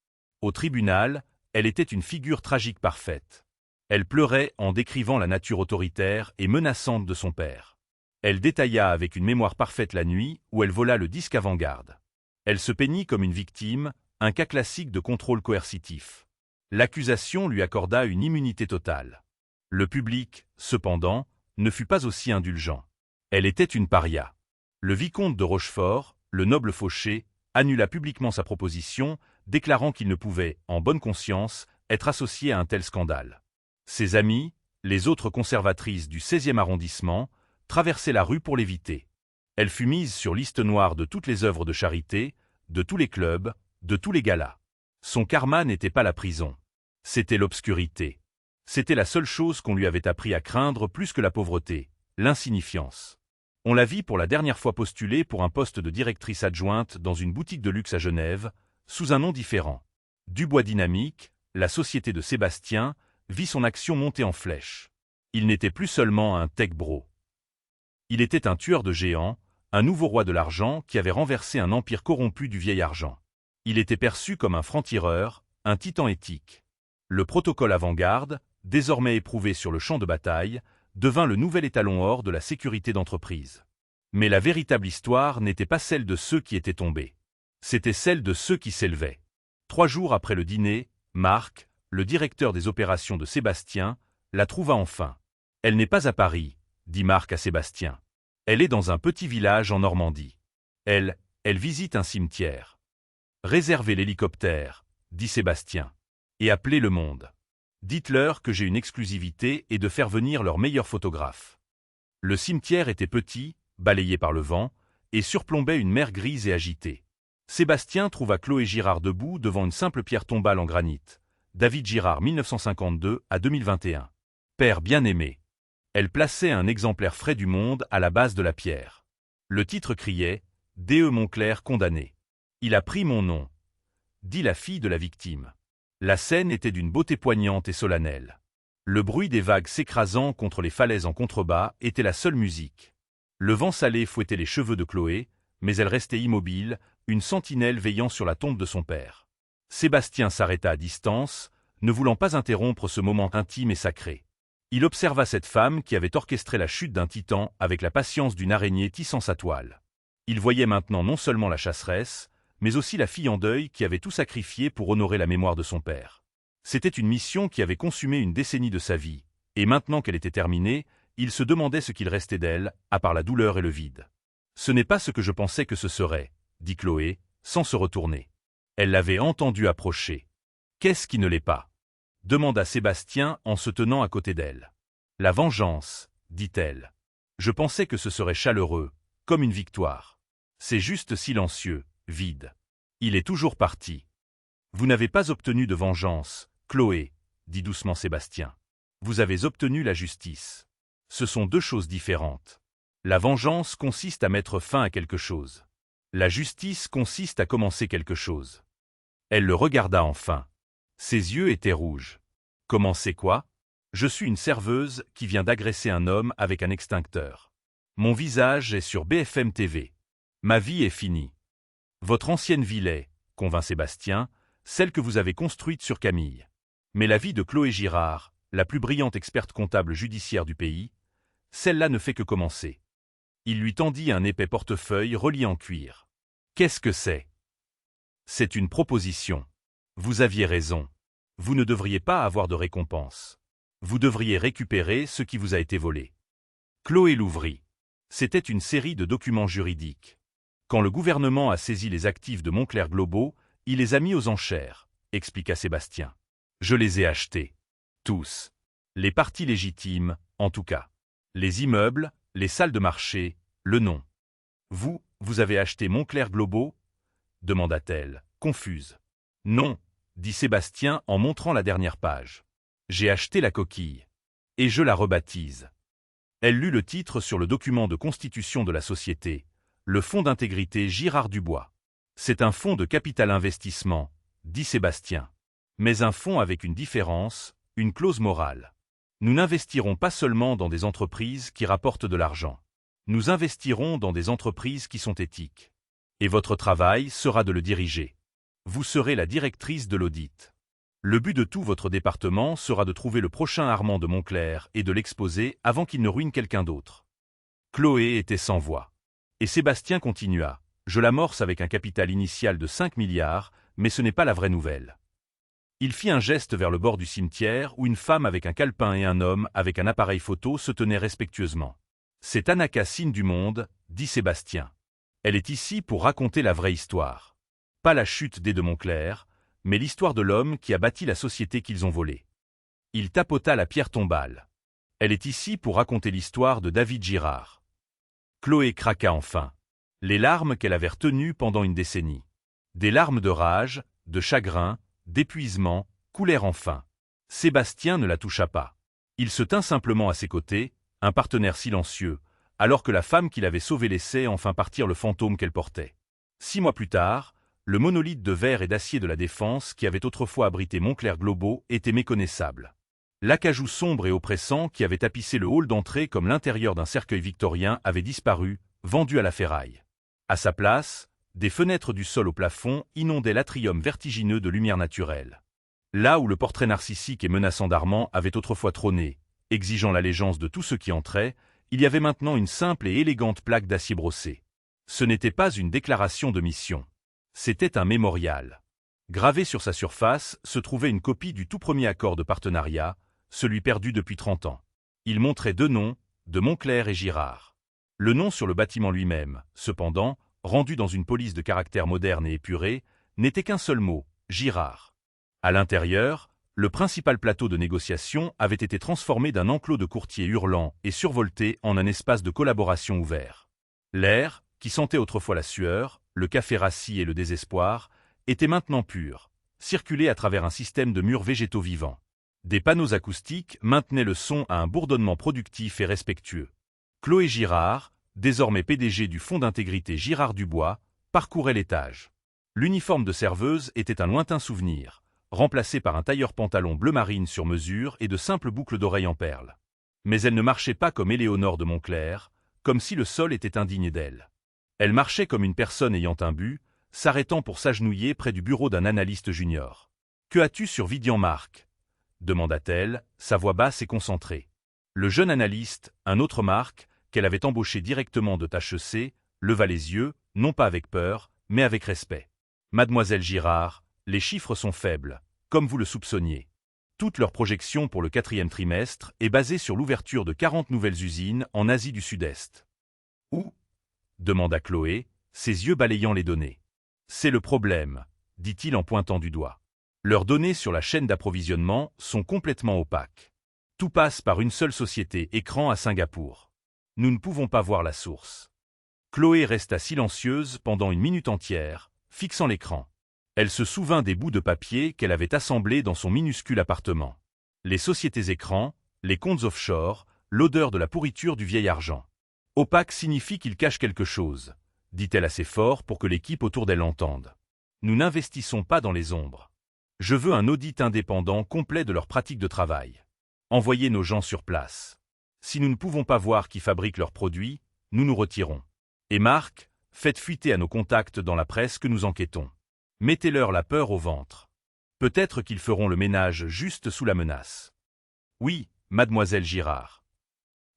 Au tribunal, elle était une figure tragique parfaite. Elle pleurait en décrivant la nature autoritaire et menaçante de son père. Elle détailla avec une mémoire parfaite la nuit où elle vola le disque avant-garde. Elle se peignit comme une victime, un cas classique de contrôle coercitif. L'accusation lui accorda une immunité totale. Le public, cependant, ne fut pas aussi indulgent. Elle était une paria. Le vicomte de Rochefort, le noble fauché, annula publiquement sa proposition, déclarant qu'il ne pouvait, en bonne conscience, être associé à un tel scandale. Ses amis, les autres conservatrices du 16e arrondissement, traversaient la rue pour l'éviter. Elle fut mise sur liste noire de toutes les œuvres de charité, de tous les clubs, de tous les galas. Son karma n'était pas la prison. C'était l'obscurité. C'était la seule chose qu'on lui avait appris à craindre plus que la pauvreté, l'insignifiance. On la vit pour la dernière fois postuler pour un poste de directrice adjointe dans une boutique de luxe à Genève, sous un nom différent. Dubois Dynamique, la société de Sébastien, vit son action monter en flèche. Il n'était plus seulement un tech bro. Il était un tueur de géants, un nouveau roi de l'argent qui avait renversé un empire corrompu du vieil argent. Il était perçu comme un franc-tireur, un titan éthique. Le protocole avant-garde, désormais éprouvé sur le champ de bataille, devint le nouvel étalon or de la sécurité d'entreprise. Mais la véritable histoire n'était pas celle de ceux qui étaient tombés. C'était celle de ceux qui s'élevaient. 3 jours après le dîner, Marc, le directeur des opérations de Sébastien, la trouva enfin. « Elle n'est pas à Paris », dit Marc à Sébastien. « Elle est dans un petit village en Normandie. Elle visite un cimetière. »« Réservez l'hélicoptère, » dit Sébastien. « Et appelez le monde. Dites-leur que j'ai une exclusivité et de faire venir leur meilleur photographe. » Le cimetière était petit, balayé par le vent, et surplombait une mer grise et agitée. Sébastien trouva Chloé Girard debout devant une simple pierre tombale en granit. David Girard 1952 à 2021. Père bien-aimé. Elle plaçait un exemplaire frais du Monde à la base de la pierre. Le titre criait « D.E. Montclerc condamné. Il a pris mon nom », dit la fille de la victime. La scène était d'une beauté poignante et solennelle. Le bruit des vagues s'écrasant contre les falaises en contrebas était la seule musique. Le vent salé fouettait les cheveux de Chloé, mais elle restait immobile, une sentinelle veillant sur la tombe de son père. Sébastien s'arrêta à distance, ne voulant pas interrompre ce moment intime et sacré. Il observa cette femme qui avait orchestré la chute d'un titan avec la patience d'une araignée tissant sa toile. Il voyait maintenant non seulement la chasseresse, mais aussi la fille en deuil qui avait tout sacrifié pour honorer la mémoire de son père. C'était une mission qui avait consumé une décennie de sa vie, et maintenant qu'elle était terminée, il se demandait ce qu'il restait d'elle, à part la douleur et le vide. « Ce n'est pas ce que je pensais que ce serait, » dit Chloé, sans se retourner. Elle l'avait entendu approcher. « Qu'est-ce qui ne l'est pas ?» demanda Sébastien en se tenant à côté d'elle. « La vengeance, » dit-elle. « Je pensais que ce serait chaleureux, comme une victoire. C'est juste silencieux, vide. Il est toujours parti. »« Vous n'avez pas obtenu de vengeance, Chloé, » dit doucement Sébastien. « Vous avez obtenu la justice. Ce sont 2 choses différentes. La vengeance consiste à mettre fin à quelque chose. La justice consiste à commencer quelque chose. » Elle le regarda enfin. Ses yeux étaient rouges. « Commencer quoi ? Je suis une serveuse qui vient d'agresser un homme avec un extincteur. Mon visage est sur BFM TV. Ma vie est finie. » Votre ancienne vie l'est, convint Sébastien, celle que vous avez construite sur Camille. Mais la vie de Chloé Girard, la plus brillante experte comptable judiciaire du pays, celle-là ne fait que commencer. Il lui tendit un épais portefeuille relié en cuir. Qu'est-ce que c'est ? C'est une proposition. Vous aviez raison. Vous ne devriez pas avoir de récompense. Vous devriez récupérer ce qui vous a été volé. Chloé l'ouvrit. C'était une série de documents juridiques. Quand le gouvernement a saisi les actifs de Montclerc Globaux, il les a mis aux enchères, expliqua Sébastien. Je les ai achetés. Tous. Les parties légitimes, en tout cas. Les immeubles, les salles de marché, Le nom. Vous avez acheté Moncler Globaux? Demanda-t-elle, confuse. Non, dit Sébastien en montrant la dernière page. J'ai acheté la coquille. Et je la rebaptise. Elle lut le titre sur le document de constitution de la société, le Fonds d'intégrité Girard Dubois. C'est un fonds de capital investissement, dit Sébastien. Mais un fonds avec une différence, une clause morale. Nous n'investirons pas seulement dans des entreprises qui rapportent de l'argent. Nous investirons dans des entreprises qui sont éthiques. Et votre travail sera de le diriger. Vous serez la directrice de l'audit. Le but de tout votre département sera de trouver le prochain Armand de Moncler et de l'exposer avant qu'il ne ruine quelqu'un d'autre. Chloé était sans voix. Et Sébastien continua. Je l'amorce avec un capital initial de 5 milliards, mais ce n'est pas la vraie nouvelle. Il fit un geste vers le bord du cimetière où une femme avec un calepin et un homme avec un appareil photo se tenaient respectueusement. C'est Anna Cassine du Monde, dit Sébastien. Elle est ici pour raconter la vraie histoire. Pas la chute des de Moncler, mais l'histoire de l'homme qui a bâti la société qu'ils ont volée. Il tapota la pierre tombale. Elle est ici pour raconter l'histoire de David Girard. Chloé craqua enfin. Les larmes qu'elle avait retenues pendant une décennie. Des larmes de rage, de chagrin, d'épuisement, coulèrent enfin. Sébastien ne la toucha pas. Il se tint simplement à ses côtés, un partenaire silencieux, alors que la femme qui l'avait sauvé laissait enfin partir le fantôme qu'elle portait. 6 mois plus tard, le monolithe de verre et d'acier de la Défense qui avait autrefois abrité Moncler Globaux était méconnaissable. L'acajou sombre et oppressant qui avait tapissé le hall d'entrée comme l'intérieur d'un cercueil victorien avait disparu, vendu à la ferraille. À sa place, des fenêtres du sol au plafond inondaient l'atrium vertigineux de lumière naturelle. Là où le portrait narcissique et menaçant d'Armand avait autrefois trôné, exigeant l'allégeance de tous ceux qui entraient, il y avait maintenant une simple et élégante plaque d'acier brossé. Ce n'était pas une déclaration de mission. C'était un mémorial. Gravé sur sa surface se trouvait une copie du tout premier accord de partenariat, celui perdu depuis 30 ans. Il montrait 2 noms, de Moncler et Girard. Le nom sur le bâtiment lui-même, cependant, rendu dans une police de caractère moderne et épuré, n'était qu'un seul mot, Girard. À l'intérieur, le principal plateau de négociation avait été transformé d'un enclos de courtiers hurlants et survolté en un espace de collaboration ouvert. L'air, qui sentait autrefois la sueur, le café rassis et le désespoir, était maintenant pur, circulé à travers un système de murs végétaux vivants. Des panneaux acoustiques maintenaient le son à un bourdonnement productif et respectueux. Chloé Girard, désormais PDG du Fonds d'intégrité Girard Dubois, parcourait l'étage. L'uniforme de serveuse était un lointain souvenir, remplacé par un tailleur-pantalon bleu marine sur mesure et de simples boucles d'oreilles en perles. Mais elle ne marchait pas comme Éléonore de Moncler, comme si le sol était indigne d'elle. Elle marchait comme une personne ayant un but, s'arrêtant pour s'agenouiller près du bureau d'un analyste junior. « Que as-tu sur Vidian-Marc » demanda-t-elle, sa voix basse et concentrée. Le jeune analyste, un autre Marc, qu'elle avait embauché directement de HEC, leva les yeux, non pas avec peur, mais avec respect. « Mademoiselle Girard, les chiffres sont faibles, comme vous le soupçonniez. Toute leur projection pour le 4e trimestre est basée sur l'ouverture de 40 nouvelles usines en Asie du Sud-Est. »« Où » demanda Chloé, ses yeux balayant les données. « C'est le problème, » dit-il en pointant du doigt. Leurs données sur la chaîne d'approvisionnement sont complètement opaques. Tout passe par une seule société écran à Singapour. Nous ne pouvons pas voir la source. Chloé resta silencieuse pendant une minute entière, fixant l'écran. Elle se souvint des bouts de papier qu'elle avait assemblés dans son minuscule appartement. Les sociétés écrans, les comptes offshore, l'odeur de la pourriture du vieil argent. Opaque signifie qu'il cache quelque chose, dit-elle assez fort pour que l'équipe autour d'elle l'entende. Nous n'investissons pas dans les ombres. Je veux un audit indépendant complet de leurs pratiques de travail. Envoyez nos gens sur place. Si nous ne pouvons pas voir qui fabrique leurs produits, nous nous retirons. Et Marc, faites fuiter à nos contacts dans la presse que nous enquêtons. Mettez-leur la peur au ventre. Peut-être qu'ils feront le ménage juste sous la menace. Oui, mademoiselle Girard.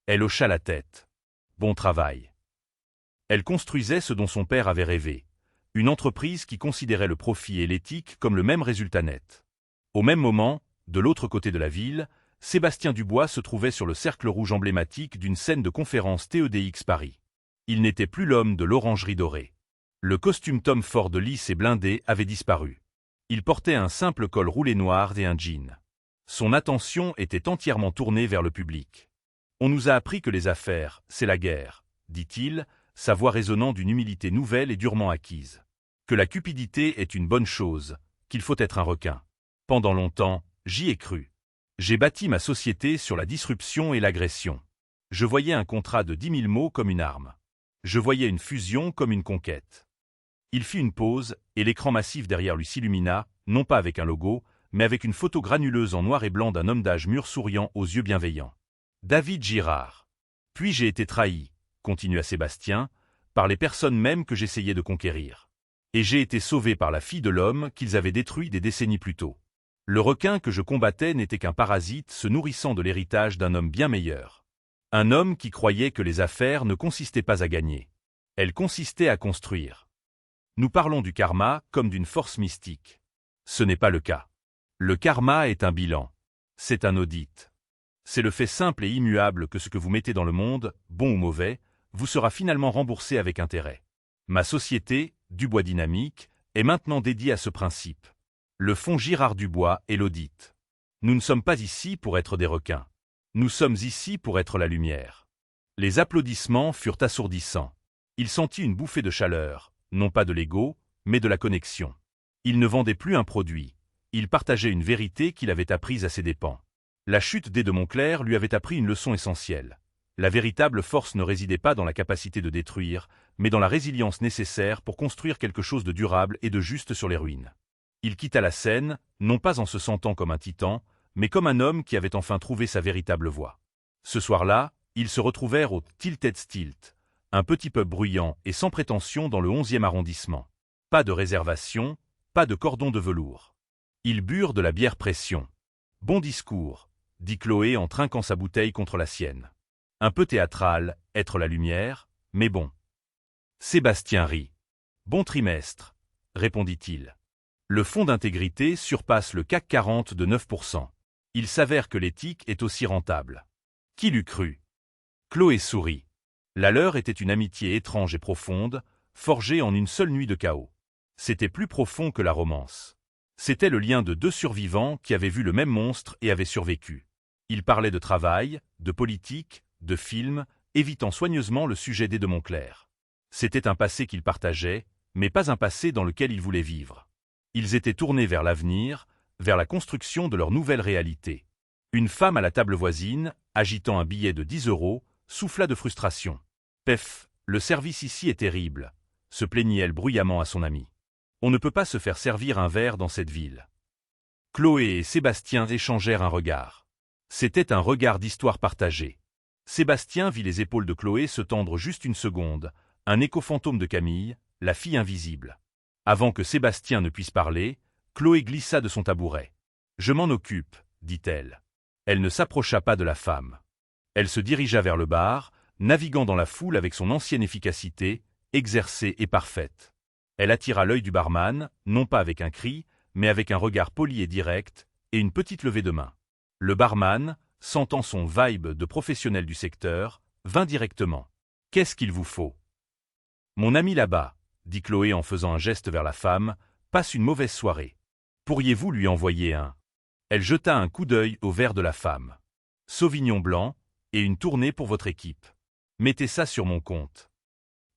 Elle hocha la tête. Bon travail. Elle construisait ce dont son père avait rêvé. Une entreprise qui considérait le profit et l'éthique comme le même résultat net. Au même moment, de l'autre côté de la ville, Sébastien Dubois se trouvait sur le cercle rouge emblématique d'une scène de conférence TEDx Paris. Il n'était plus l'homme de l'orangerie dorée. Le costume Tom Ford lisse et blindé avait disparu. Il portait un simple col roulé noir et un jean. Son attention était entièrement tournée vers le public. « On nous a appris que les affaires, c'est la guerre », dit-il, sa voix résonnant d'une humilité nouvelle et durement acquise. Que la cupidité est une bonne chose, qu'il faut être un requin. Pendant longtemps, j'y ai cru. J'ai bâti ma société sur la disruption et l'agression. Je voyais un contrat de 10 000 mots comme une arme. Je voyais une fusion comme une conquête. Il fit une pause, et l'écran massif derrière lui s'illumina, non pas avec un logo, mais avec une photo granuleuse en noir et blanc d'un homme d'âge mûr souriant aux yeux bienveillants. David Girard. Puis j'ai été trahi, continua Sébastien, par les personnes mêmes que j'essayais de conquérir. Et j'ai été sauvé par la fille de l'homme qu'ils avaient détruit des décennies plus tôt. Le requin que je combattais n'était qu'un parasite se nourrissant de l'héritage d'un homme bien meilleur. Un homme qui croyait que les affaires ne consistaient pas à gagner. Elles consistaient à construire. Nous parlons du karma comme d'une force mystique. Ce n'est pas le cas. Le karma est un bilan. C'est un audit. C'est le fait simple et immuable que ce que vous mettez dans le monde, bon ou mauvais, vous sera finalement remboursé avec intérêt. Ma société, Dubois Dynamique, est maintenant dédiée à ce principe. Le fonds Girard Dubois est l'audit. Nous ne sommes pas ici pour être des requins. Nous sommes ici pour être la lumière. Les applaudissements furent assourdissants. Il sentit une bouffée de chaleur, non pas de l'ego, mais de la connexion. Il ne vendait plus un produit. Il partageait une vérité qu'il avait apprise à ses dépens. La chute d'Ede Moncler lui avait appris une leçon essentielle. La véritable force ne résidait pas dans la capacité de détruire, mais dans la résilience nécessaire pour construire quelque chose de durable et de juste sur les ruines. Il quitta la scène, non pas en se sentant comme un titan, mais comme un homme qui avait enfin trouvé sa véritable voie. Ce soir-là, ils se retrouvèrent au Tilted Stilt, un petit pub bruyant et sans prétention dans le 11e arrondissement. Pas de réservation, pas de cordon de velours. Ils burent de la bière pression. Bon discours, dit Chloé en trinquant sa bouteille contre la sienne. Un peu théâtral, être la lumière, mais bon. Sébastien rit. Bon trimestre, répondit-il. Le fonds d'intégrité surpasse le CAC 40 de 9%. Il s'avère que l'éthique est aussi rentable. Qui l'eût cru? Chloé sourit. La leur était une amitié étrange et profonde, forgée en une seule nuit de chaos. C'était plus profond que la romance. C'était le lien de deux survivants qui avaient vu le même monstre et avaient survécu. Ils parlaient de travail, de politique, de films, évitant soigneusement le sujet d'Ede Moncler. C'était un passé qu'ils partageaient, mais pas un passé dans lequel ils voulaient vivre. Ils étaient tournés vers l'avenir, vers la construction de leur nouvelle réalité. Une femme à la table voisine, agitant un billet de 10 €, souffla de frustration. « Pef, le service ici est terrible », se plaignit-elle bruyamment à son amie. « On ne peut pas se faire servir un verre dans cette ville. » Chloé et Sébastien échangèrent un regard. C'était un regard d'histoire partagée. Sébastien vit les épaules de Chloé se tendre juste une seconde, un écho fantôme de Camille, la fille invisible. Avant que Sébastien ne puisse parler, Chloé glissa de son tabouret. « Je m'en occupe, » dit-elle. Elle ne s'approcha pas de la femme. Elle se dirigea vers le bar, naviguant dans la foule avec son ancienne efficacité, exercée et parfaite. Elle attira l'œil du barman, non pas avec un cri, mais avec un regard poli et direct, et une petite levée de main. Le barman, sentant son vibe de professionnel du secteur, vint directement. « Qu'est-ce qu'il vous faut ?»« Mon ami là-bas, » dit Chloé en faisant un geste vers la femme, « passe une mauvaise soirée. Pourriez-vous lui envoyer un ?» Elle jeta un coup d'œil au verre de la femme. « Sauvignon blanc, et une tournée pour votre équipe. Mettez ça sur mon compte. »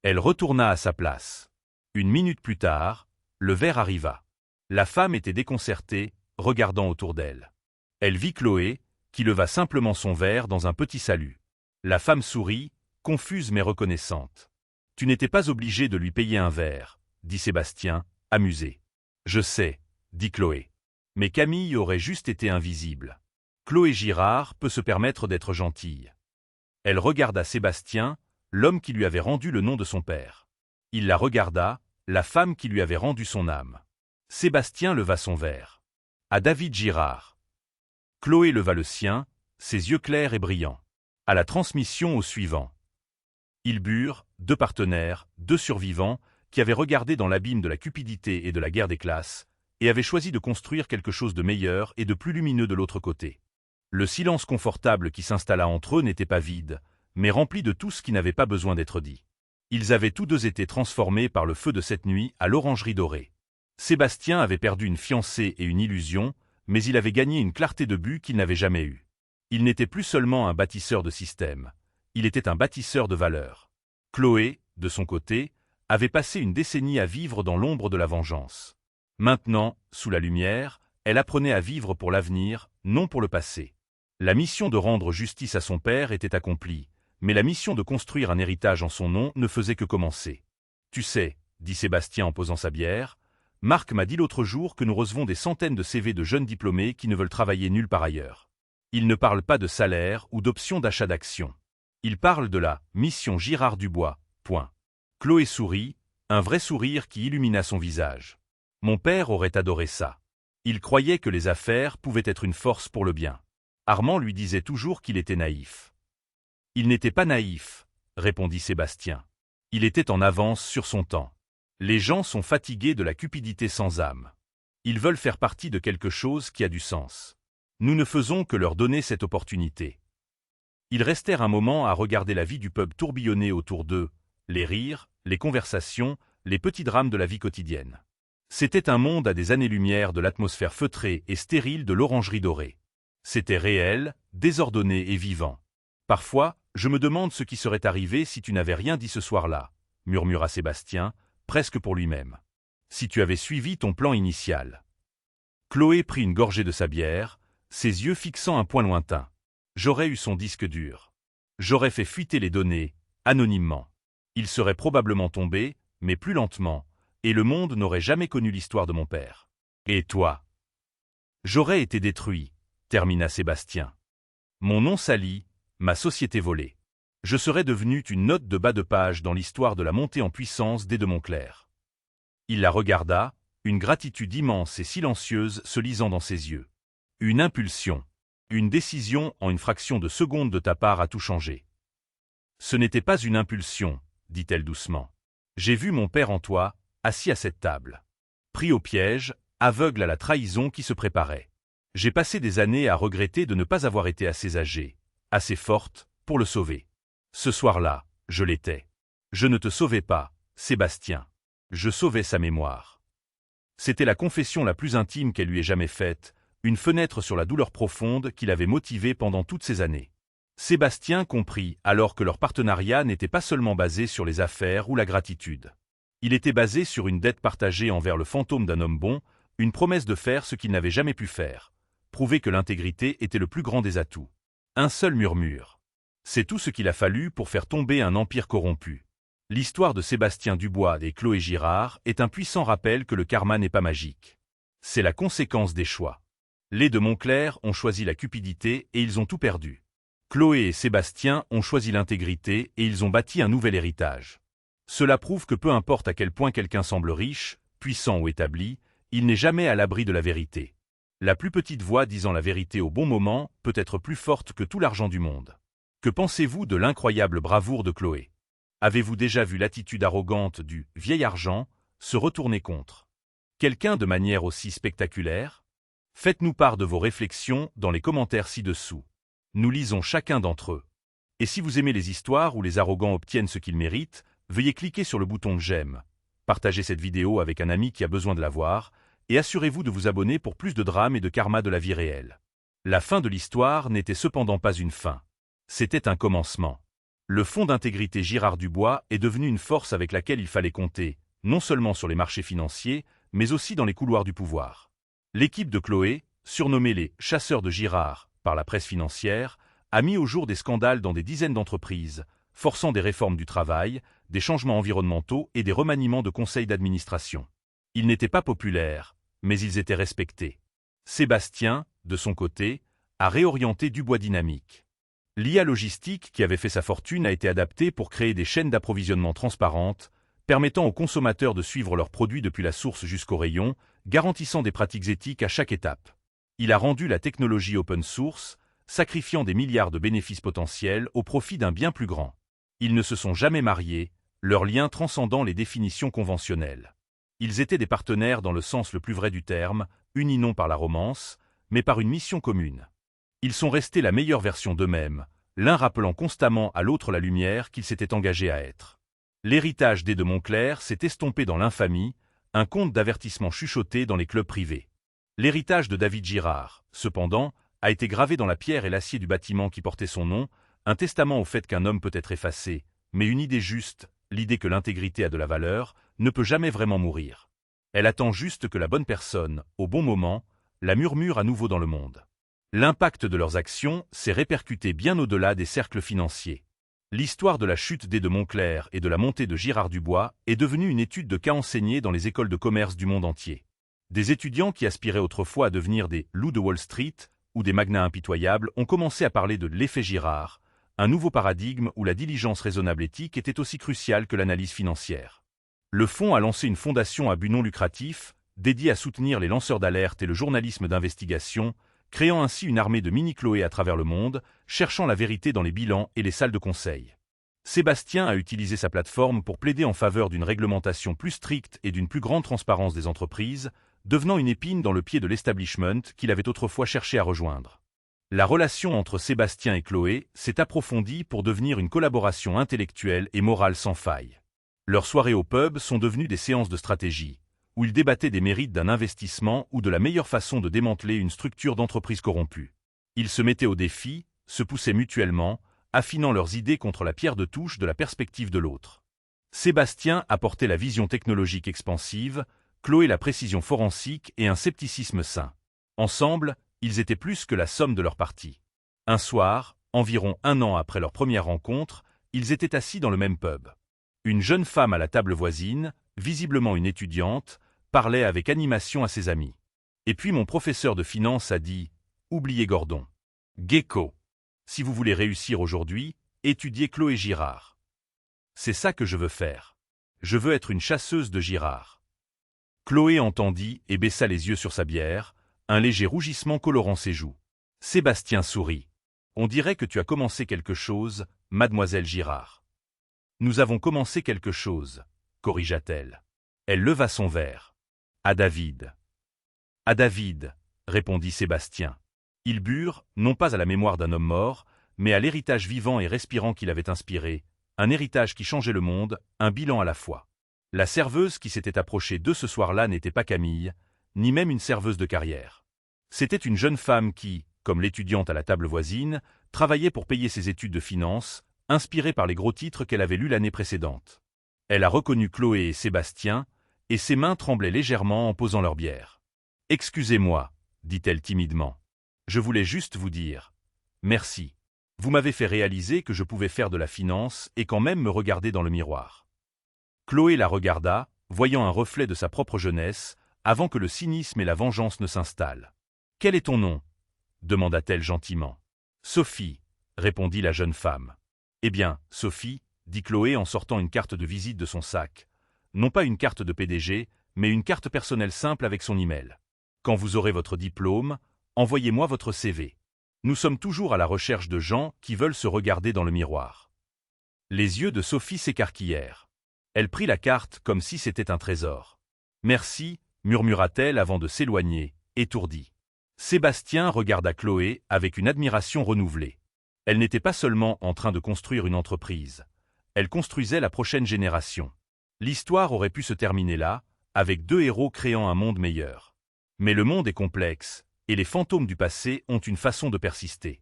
Elle retourna à sa place. Une minute plus tard, le verre arriva. La femme était déconcertée, regardant autour d'elle. Elle vit Chloé, qui leva simplement son verre dans un petit salut. La femme sourit, confuse mais reconnaissante. « Tu n'étais pas obligé de lui payer un verre, » dit Sébastien, amusé. « Je sais, » dit Chloé. « Mais Camille aurait juste été invisible. Chloé Girard peut se permettre d'être gentille. » Elle regarda Sébastien, l'homme qui lui avait rendu le nom de son père. Il la regarda, la femme qui lui avait rendu son âme. Sébastien leva son verre. « À David Girard. » Chloé leva le sien, ses yeux clairs et brillants. « À la transmission au suivant. » Ils burent, deux partenaires, deux survivants, qui avaient regardé dans l'abîme de la cupidité et de la guerre des classes, et avaient choisi de construire quelque chose de meilleur et de plus lumineux de l'autre côté. Le silence confortable qui s'installa entre eux n'était pas vide, mais rempli de tout ce qui n'avait pas besoin d'être dit. Ils avaient tous deux été transformés par le feu de cette nuit à l'orangerie dorée. Sébastien avait perdu une fiancée et une illusion, mais il avait gagné une clarté de but qu'il n'avait jamais eue. Il n'était plus seulement un bâtisseur de système, il était un bâtisseur de valeurs. Chloé, de son côté, avait passé une décennie à vivre dans l'ombre de la vengeance. Maintenant, sous la lumière, elle apprenait à vivre pour l'avenir, non pour le passé. La mission de rendre justice à son père était accomplie, mais la mission de construire un héritage en son nom ne faisait que commencer. « Tu sais, » dit Sébastien en posant sa bière, « Marc m'a dit l'autre jour que nous recevons des centaines de CV de jeunes diplômés qui ne veulent travailler nulle part ailleurs. Il ne parle pas de salaire ou d'option d'achat d'actions. Il parle de la mission Girard Dubois. Point. » Chloé sourit, un vrai sourire qui illumina son visage. Mon père aurait adoré ça. Il croyait que les affaires pouvaient être une force pour le bien. Armand lui disait toujours qu'il était naïf. Il n'était pas naïf, répondit Sébastien. Il était en avance sur son temps. Les gens sont fatigués de la cupidité sans âme. Ils veulent faire partie de quelque chose qui a du sens. Nous ne faisons que leur donner cette opportunité. Ils restèrent un moment à regarder la vie du peuple tourbillonner autour d'eux, les rires, les conversations, les petits drames de la vie quotidienne. C'était un monde à des années-lumière de l'atmosphère feutrée et stérile de l'orangerie dorée. C'était réel, désordonné et vivant. Parfois, je me demande ce qui serait arrivé si tu n'avais rien dit ce soir-là, murmura Sébastien, presque pour lui-même. Si tu avais suivi ton plan initial. Chloé prit une gorgée de sa bière, ses yeux fixant un point lointain. J'aurais eu son disque dur. J'aurais fait fuiter les données, anonymement. Il serait probablement tombé, mais plus lentement, et le monde n'aurait jamais connu l'histoire de mon père. Et toi? J'aurais été détruit, termina Sébastien. Mon nom sali, ma société volée. Je serais devenu une note de bas de page dans l'histoire de la montée en puissance des de Montclair. Il la regarda, une gratitude immense et silencieuse se lisant dans ses yeux. Une impulsion, une décision en une fraction de seconde de ta part a tout changé. Ce n'était pas une impulsion, dit-elle doucement. J'ai vu mon père en toi, assis à cette table. Pris au piège, aveugle à la trahison qui se préparait. J'ai passé des années à regretter de ne pas avoir été assez âgée, assez forte, pour le sauver. Ce soir-là, je l'étais. Je ne te sauvais pas, Sébastien. Je sauvais sa mémoire. C'était la confession la plus intime qu'elle lui ait jamais faite, une fenêtre sur la douleur profonde qui l'avait motivée pendant toutes ces années. Sébastien comprit alors que leur partenariat n'était pas seulement basé sur les affaires ou la gratitude. Il était basé sur une dette partagée envers le fantôme d'un homme bon, une promesse de faire ce qu'il n'avait jamais pu faire, prouver que l'intégrité était le plus grand des atouts. Un seul murmure. C'est tout ce qu'il a fallu pour faire tomber un empire corrompu. L'histoire de Sébastien Dubois et Chloé Girard est un puissant rappel que le karma n'est pas magique. C'est la conséquence des choix. Les de Montclair ont choisi la cupidité et ils ont tout perdu. Chloé et Sébastien ont choisi l'intégrité et ils ont bâti un nouvel héritage. Cela prouve que peu importe à quel point quelqu'un semble riche, puissant ou établi, il n'est jamais à l'abri de la vérité. La plus petite voix disant la vérité au bon moment peut être plus forte que tout l'argent du monde. Que pensez-vous de l'incroyable bravoure de Chloé? Avez-vous déjà vu l'attitude arrogante du « vieil argent » se retourner contre quelqu'un de manière aussi spectaculaire? Faites-nous part de vos réflexions dans les commentaires ci-dessous. Nous lisons chacun d'entre eux. Et si vous aimez les histoires où les arrogants obtiennent ce qu'ils méritent, veuillez cliquer sur le bouton « J'aime », partagez cette vidéo avec un ami qui a besoin de la voir, et assurez-vous de vous abonner pour plus de drames et de karma de la vie réelle. La fin de l'histoire n'était cependant pas une fin. C'était un commencement. Le fonds d'intégrité Girard Dubois est devenu une force avec laquelle il fallait compter, non seulement sur les marchés financiers, mais aussi dans les couloirs du pouvoir. L'équipe de Chloé, surnommée les « chasseurs de Girard » par la presse financière, a mis au jour des scandales dans des dizaines d'entreprises, forçant des réformes du travail, des changements environnementaux et des remaniements de conseils d'administration. Ils n'étaient pas populaires, mais ils étaient respectés. Sébastien, de son côté, a réorienté Dubois Dynamique. L'IA logistique qui avait fait sa fortune a été adaptée pour créer des chaînes d'approvisionnement transparentes, permettant aux consommateurs de suivre leurs produits depuis la source jusqu'au rayon, garantissant des pratiques éthiques à chaque étape. Il a rendu la technologie open source, sacrifiant des milliards de bénéfices potentiels au profit d'un bien plus grand. Ils ne se sont jamais mariés, leurs liens transcendant les définitions conventionnelles. Ils étaient des partenaires dans le sens le plus vrai du terme, unis non par la romance, mais par une mission commune. Ils sont restés la meilleure version d'eux-mêmes, l'un rappelant constamment à l'autre la lumière qu'ils s'étaient engagés à être. L'héritage des de Montclair s'est estompé dans l'infamie, un conte d'avertissement chuchoté dans les clubs privés. L'héritage de David Girard, cependant, a été gravé dans la pierre et l'acier du bâtiment qui portait son nom, un testament au fait qu'un homme peut être effacé, mais une idée juste, l'idée que l'intégrité a de la valeur, ne peut jamais vraiment mourir. Elle attend juste que la bonne personne, au bon moment, la murmure à nouveau dans le monde. L'impact de leurs actions s'est répercuté bien au-delà des cercles financiers. L'histoire de la chute des de Montclair et de la montée de Girard Dubois est devenue une étude de cas enseignée dans les écoles de commerce du monde entier. Des étudiants qui aspiraient autrefois à devenir des loups de Wall Street ou des magnats impitoyables ont commencé à parler de l'effet Girard, un nouveau paradigme où la diligence raisonnable éthique était aussi cruciale que l'analyse financière. Le fonds a lancé une fondation à but non lucratif, dédiée à soutenir les lanceurs d'alerte et le journalisme d'investigation, créant ainsi une armée de mini-Chloé à travers le monde, cherchant la vérité dans les bilans et les salles de conseil. Sébastien a utilisé sa plateforme pour plaider en faveur d'une réglementation plus stricte et d'une plus grande transparence des entreprises, devenant une épine dans le pied de l'establishment qu'il avait autrefois cherché à rejoindre. La relation entre Sébastien et Chloé s'est approfondie pour devenir une collaboration intellectuelle et morale sans faille. Leurs soirées au pub sont devenues des séances de stratégie, où ils débattaient des mérites d'un investissement ou de la meilleure façon de démanteler une structure d'entreprise corrompue. Ils se mettaient au défi, se poussaient mutuellement, affinant leurs idées contre la pierre de touche de la perspective de l'autre. Sébastien apportait la vision technologique expansive, Chloé la précision forensique et un scepticisme sain. Ensemble, ils étaient plus que la somme de leurs parties. Un soir, environ 1 an après leur première rencontre, ils étaient assis dans le même pub. Une jeune femme à la table voisine, visiblement une étudiante, parlait avec animation à ses amis. Et puis mon professeur de finance a dit « Oubliez Gordon. Gecko. Si vous voulez réussir aujourd'hui, étudiez Chloé Girard. C'est ça que je veux faire. Je veux être une chasseuse de Girard. » Chloé entendit et baissa les yeux sur sa bière, un léger rougissement colorant ses joues. Sébastien sourit. « On dirait que tu as commencé quelque chose, mademoiselle Girard. »« Nous avons commencé quelque chose, » corrigea-t-elle. Elle leva son verre. « À David. »« À David, » répondit Sébastien. Ils burent, non pas à la mémoire d'un homme mort, mais à l'héritage vivant et respirant qu'il avait inspiré, un héritage qui changeait le monde, un bilan à la fois. La serveuse qui s'était approchée d'eux ce soir-là n'était pas Camille, ni même une serveuse de carrière. C'était une jeune femme qui, comme l'étudiante à la table voisine, travaillait pour payer ses études de finance, inspirée par les gros titres qu'elle avait lus l'année précédente. Elle a reconnu Chloé et Sébastien, et ses mains tremblaient légèrement en posant leur bière. « Excusez-moi, » dit-elle timidement. « Je voulais juste vous dire. Merci. Vous m'avez fait réaliser que je pouvais faire de la finance et quand même me regarder dans le miroir. » Chloé la regarda, voyant un reflet de sa propre jeunesse, avant que le cynisme et la vengeance ne s'installent. « Quel est ton nom » demanda-t-elle gentiment. « Sophie » répondit la jeune femme. « Eh bien, Sophie, » dit Chloé en sortant une carte de visite de son sac. Non pas une carte de PDG, mais une carte personnelle simple avec son email. Quand vous aurez votre diplôme, envoyez-moi votre CV. Nous sommes toujours à la recherche de gens qui veulent se regarder dans le miroir. Les yeux de Sophie s'écarquillèrent. Elle prit la carte comme si c'était un trésor. « Merci » murmura-t-elle avant de s'éloigner, étourdie. Sébastien regarda Chloé avec une admiration renouvelée. Elle n'était pas seulement en train de construire une entreprise. Elle construisait la prochaine génération. L'histoire aurait pu se terminer là, avec 2 héros créant un monde meilleur. Mais le monde est complexe, et les fantômes du passé ont une façon de persister.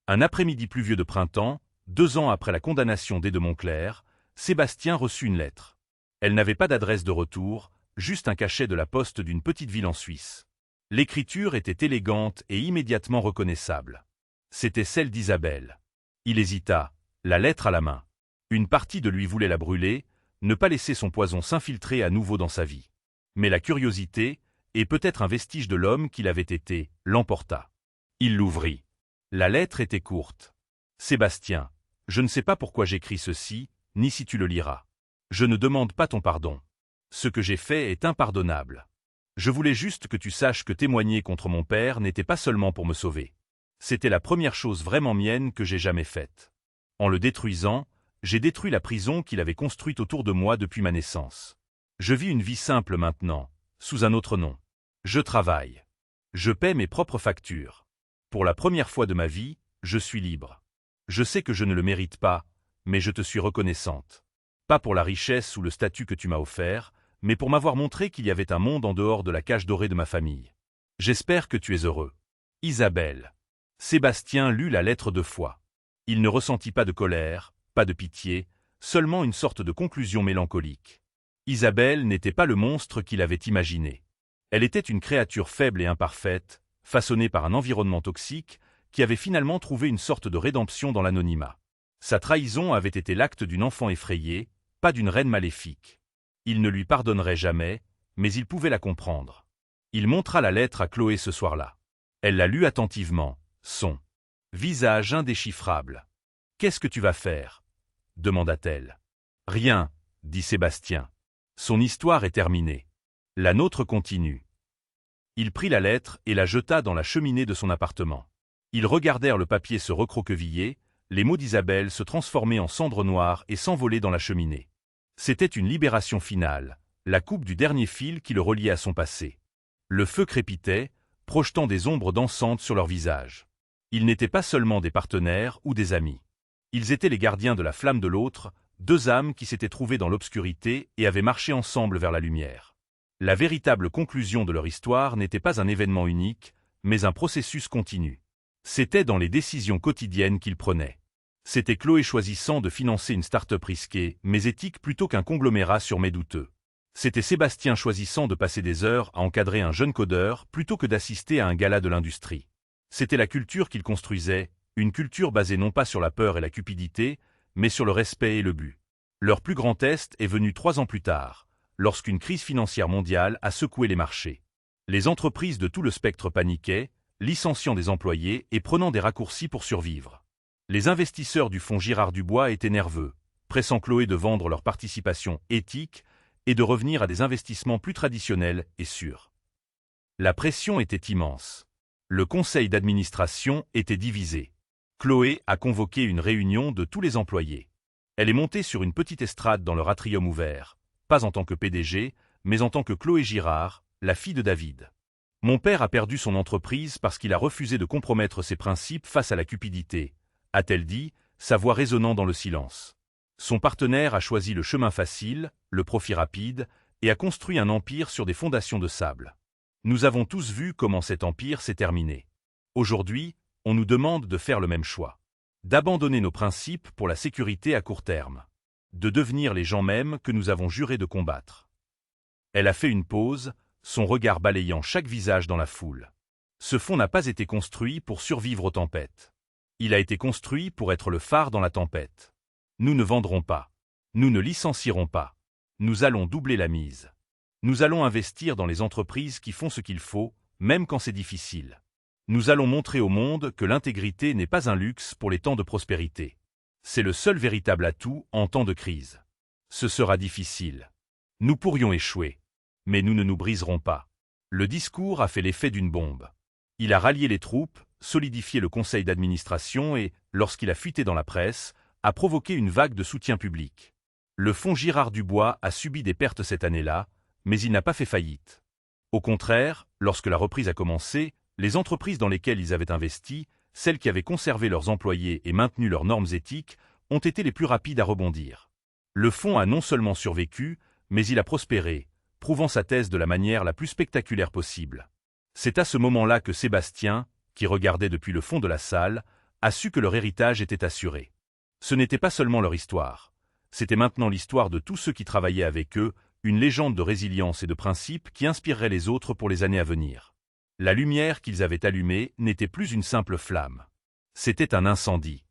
Un après-midi pluvieux de printemps, 2 ans après la condamnation des de Montclair, Sébastien reçut une lettre. Elle n'avait pas d'adresse de retour, juste un cachet de la poste d'une petite ville en Suisse. L'écriture était élégante et immédiatement reconnaissable. C'était celle d'Isabelle. Il hésita, la lettre à la main. Une partie de lui voulait la brûler, ne pas laisser son poison s'infiltrer à nouveau dans sa vie. Mais la curiosité, et peut-être un vestige de l'homme qu'il avait été, l'emporta. Il l'ouvrit. La lettre était courte. « Sébastien, je ne sais pas pourquoi j'écris ceci, ni si tu le liras. Je ne demande pas ton pardon. Ce que j'ai fait est impardonnable. Je voulais juste que tu saches que témoigner contre mon père n'était pas seulement pour me sauver. C'était la première chose vraiment mienne que j'ai jamais faite. En le détruisant, j'ai détruit la prison qu'il avait construite autour de moi depuis ma naissance. Je vis une vie simple maintenant, sous un autre nom. Je travaille. Je paie mes propres factures. Pour la première fois de ma vie, je suis libre. Je sais que je ne le mérite pas, mais je te suis reconnaissante. Pas pour la richesse ou le statut que tu m'as offert, mais pour m'avoir montré qu'il y avait un monde en dehors de la cage dorée de ma famille. J'espère que tu es heureux. Isabelle. Sébastien lut la lettre 2 fois. Il ne ressentit pas de colère, pas de pitié, seulement une sorte de conclusion mélancolique. Isabelle n'était pas le monstre qu'il avait imaginé. Elle était une créature faible et imparfaite, façonnée par un environnement toxique, qui avait finalement trouvé une sorte de rédemption dans l'anonymat. Sa trahison avait été l'acte d'une enfant effrayée, pas d'une reine maléfique. Il ne lui pardonnerait jamais, mais il pouvait la comprendre. Il montra la lettre à Chloé ce soir-là. Elle la lut attentivement, son visage indéchiffrable. « Qu'est-ce que tu vas faire » demanda-t-elle. « Rien, » dit Sébastien. Son histoire est terminée. La nôtre continue. Il prit la lettre et la jeta dans la cheminée de son appartement. Ils regardèrent le papier se recroqueviller, les mots d'Isabelle se transformer en cendres noires et s'envoler dans la cheminée. C'était une libération finale, la coupe du dernier fil qui le reliait à son passé. Le feu crépitait, projetant des ombres dansantes sur leurs visages. Ils n'étaient pas seulement des partenaires ou des amis. Ils étaient les gardiens de la flamme de l'autre, deux âmes qui s'étaient trouvées dans l'obscurité et avaient marché ensemble vers la lumière. La véritable conclusion de leur histoire n'était pas un événement unique, mais un processus continu. C'était dans les décisions quotidiennes qu'ils prenaient. C'était Chloé choisissant de financer une start-up risquée, mais éthique plutôt qu'un conglomérat sur mais douteux. C'était Sébastien choisissant de passer des heures à encadrer un jeune codeur plutôt que d'assister à un gala de l'industrie. C'était la culture qu'ils construisaient, une culture basée non pas sur la peur et la cupidité, mais sur le respect et le but. Leur plus grand test est venu 3 ans plus tard, lorsqu'une crise financière mondiale a secoué les marchés. Les entreprises de tout le spectre paniquaient, licenciant des employés et prenant des raccourcis pour survivre. Les investisseurs du fonds Girard Dubois étaient nerveux, pressant Chloé de vendre leur participation éthique et de revenir à des investissements plus traditionnels et sûrs. La pression était immense. Le conseil d'administration était divisé. Chloé a convoqué une réunion de tous les employés. Elle est montée sur une petite estrade dans leur atrium ouvert, pas en tant que PDG, mais en tant que Chloé Girard, la fille de David. Mon père a perdu son entreprise parce qu'il a refusé de compromettre ses principes face à la cupidité, a-t-elle dit, sa voix résonnant dans le silence. Son partenaire a choisi le chemin facile, le profit rapide, et a construit un empire sur des fondations de sable. Nous avons tous vu comment cet empire s'est terminé. Aujourd'hui, on nous demande de faire le même choix. D'abandonner nos principes pour la sécurité à court terme. De devenir les gens mêmes que nous avons juré de combattre. Elle a fait une pause, son regard balayant chaque visage dans la foule. Ce fond n'a pas été construit pour survivre aux tempêtes. Il a été construit pour être le phare dans la tempête. Nous ne vendrons pas. Nous ne licencierons pas. Nous allons doubler la mise. Nous allons investir dans les entreprises qui font ce qu'il faut, même quand c'est difficile. Nous allons montrer au monde que l'intégrité n'est pas un luxe pour les temps de prospérité. C'est le seul véritable atout en temps de crise. Ce sera difficile. Nous pourrions échouer. Mais nous ne nous briserons pas. Le discours a fait l'effet d'une bombe. Il a rallié les troupes, solidifié le conseil d'administration et, lorsqu'il a fuité dans la presse, a provoqué une vague de soutien public. Le fonds Girard Dubois a subi des pertes cette année-là, mais il n'a pas fait faillite. Au contraire, lorsque la reprise a commencé, les entreprises dans lesquelles ils avaient investi, celles qui avaient conservé leurs employés et maintenu leurs normes éthiques, ont été les plus rapides à rebondir. Le fonds a non seulement survécu, mais il a prospéré, prouvant sa thèse de la manière la plus spectaculaire possible. C'est à ce moment-là que Sébastien, qui regardait depuis le fond de la salle, a su que leur héritage était assuré. Ce n'était pas seulement leur histoire. C'était maintenant l'histoire de tous ceux qui travaillaient avec eux, une légende de résilience et de principes qui inspirerait les autres pour les années à venir. La lumière qu'ils avaient allumée n'était plus une simple flamme. C'était un incendie.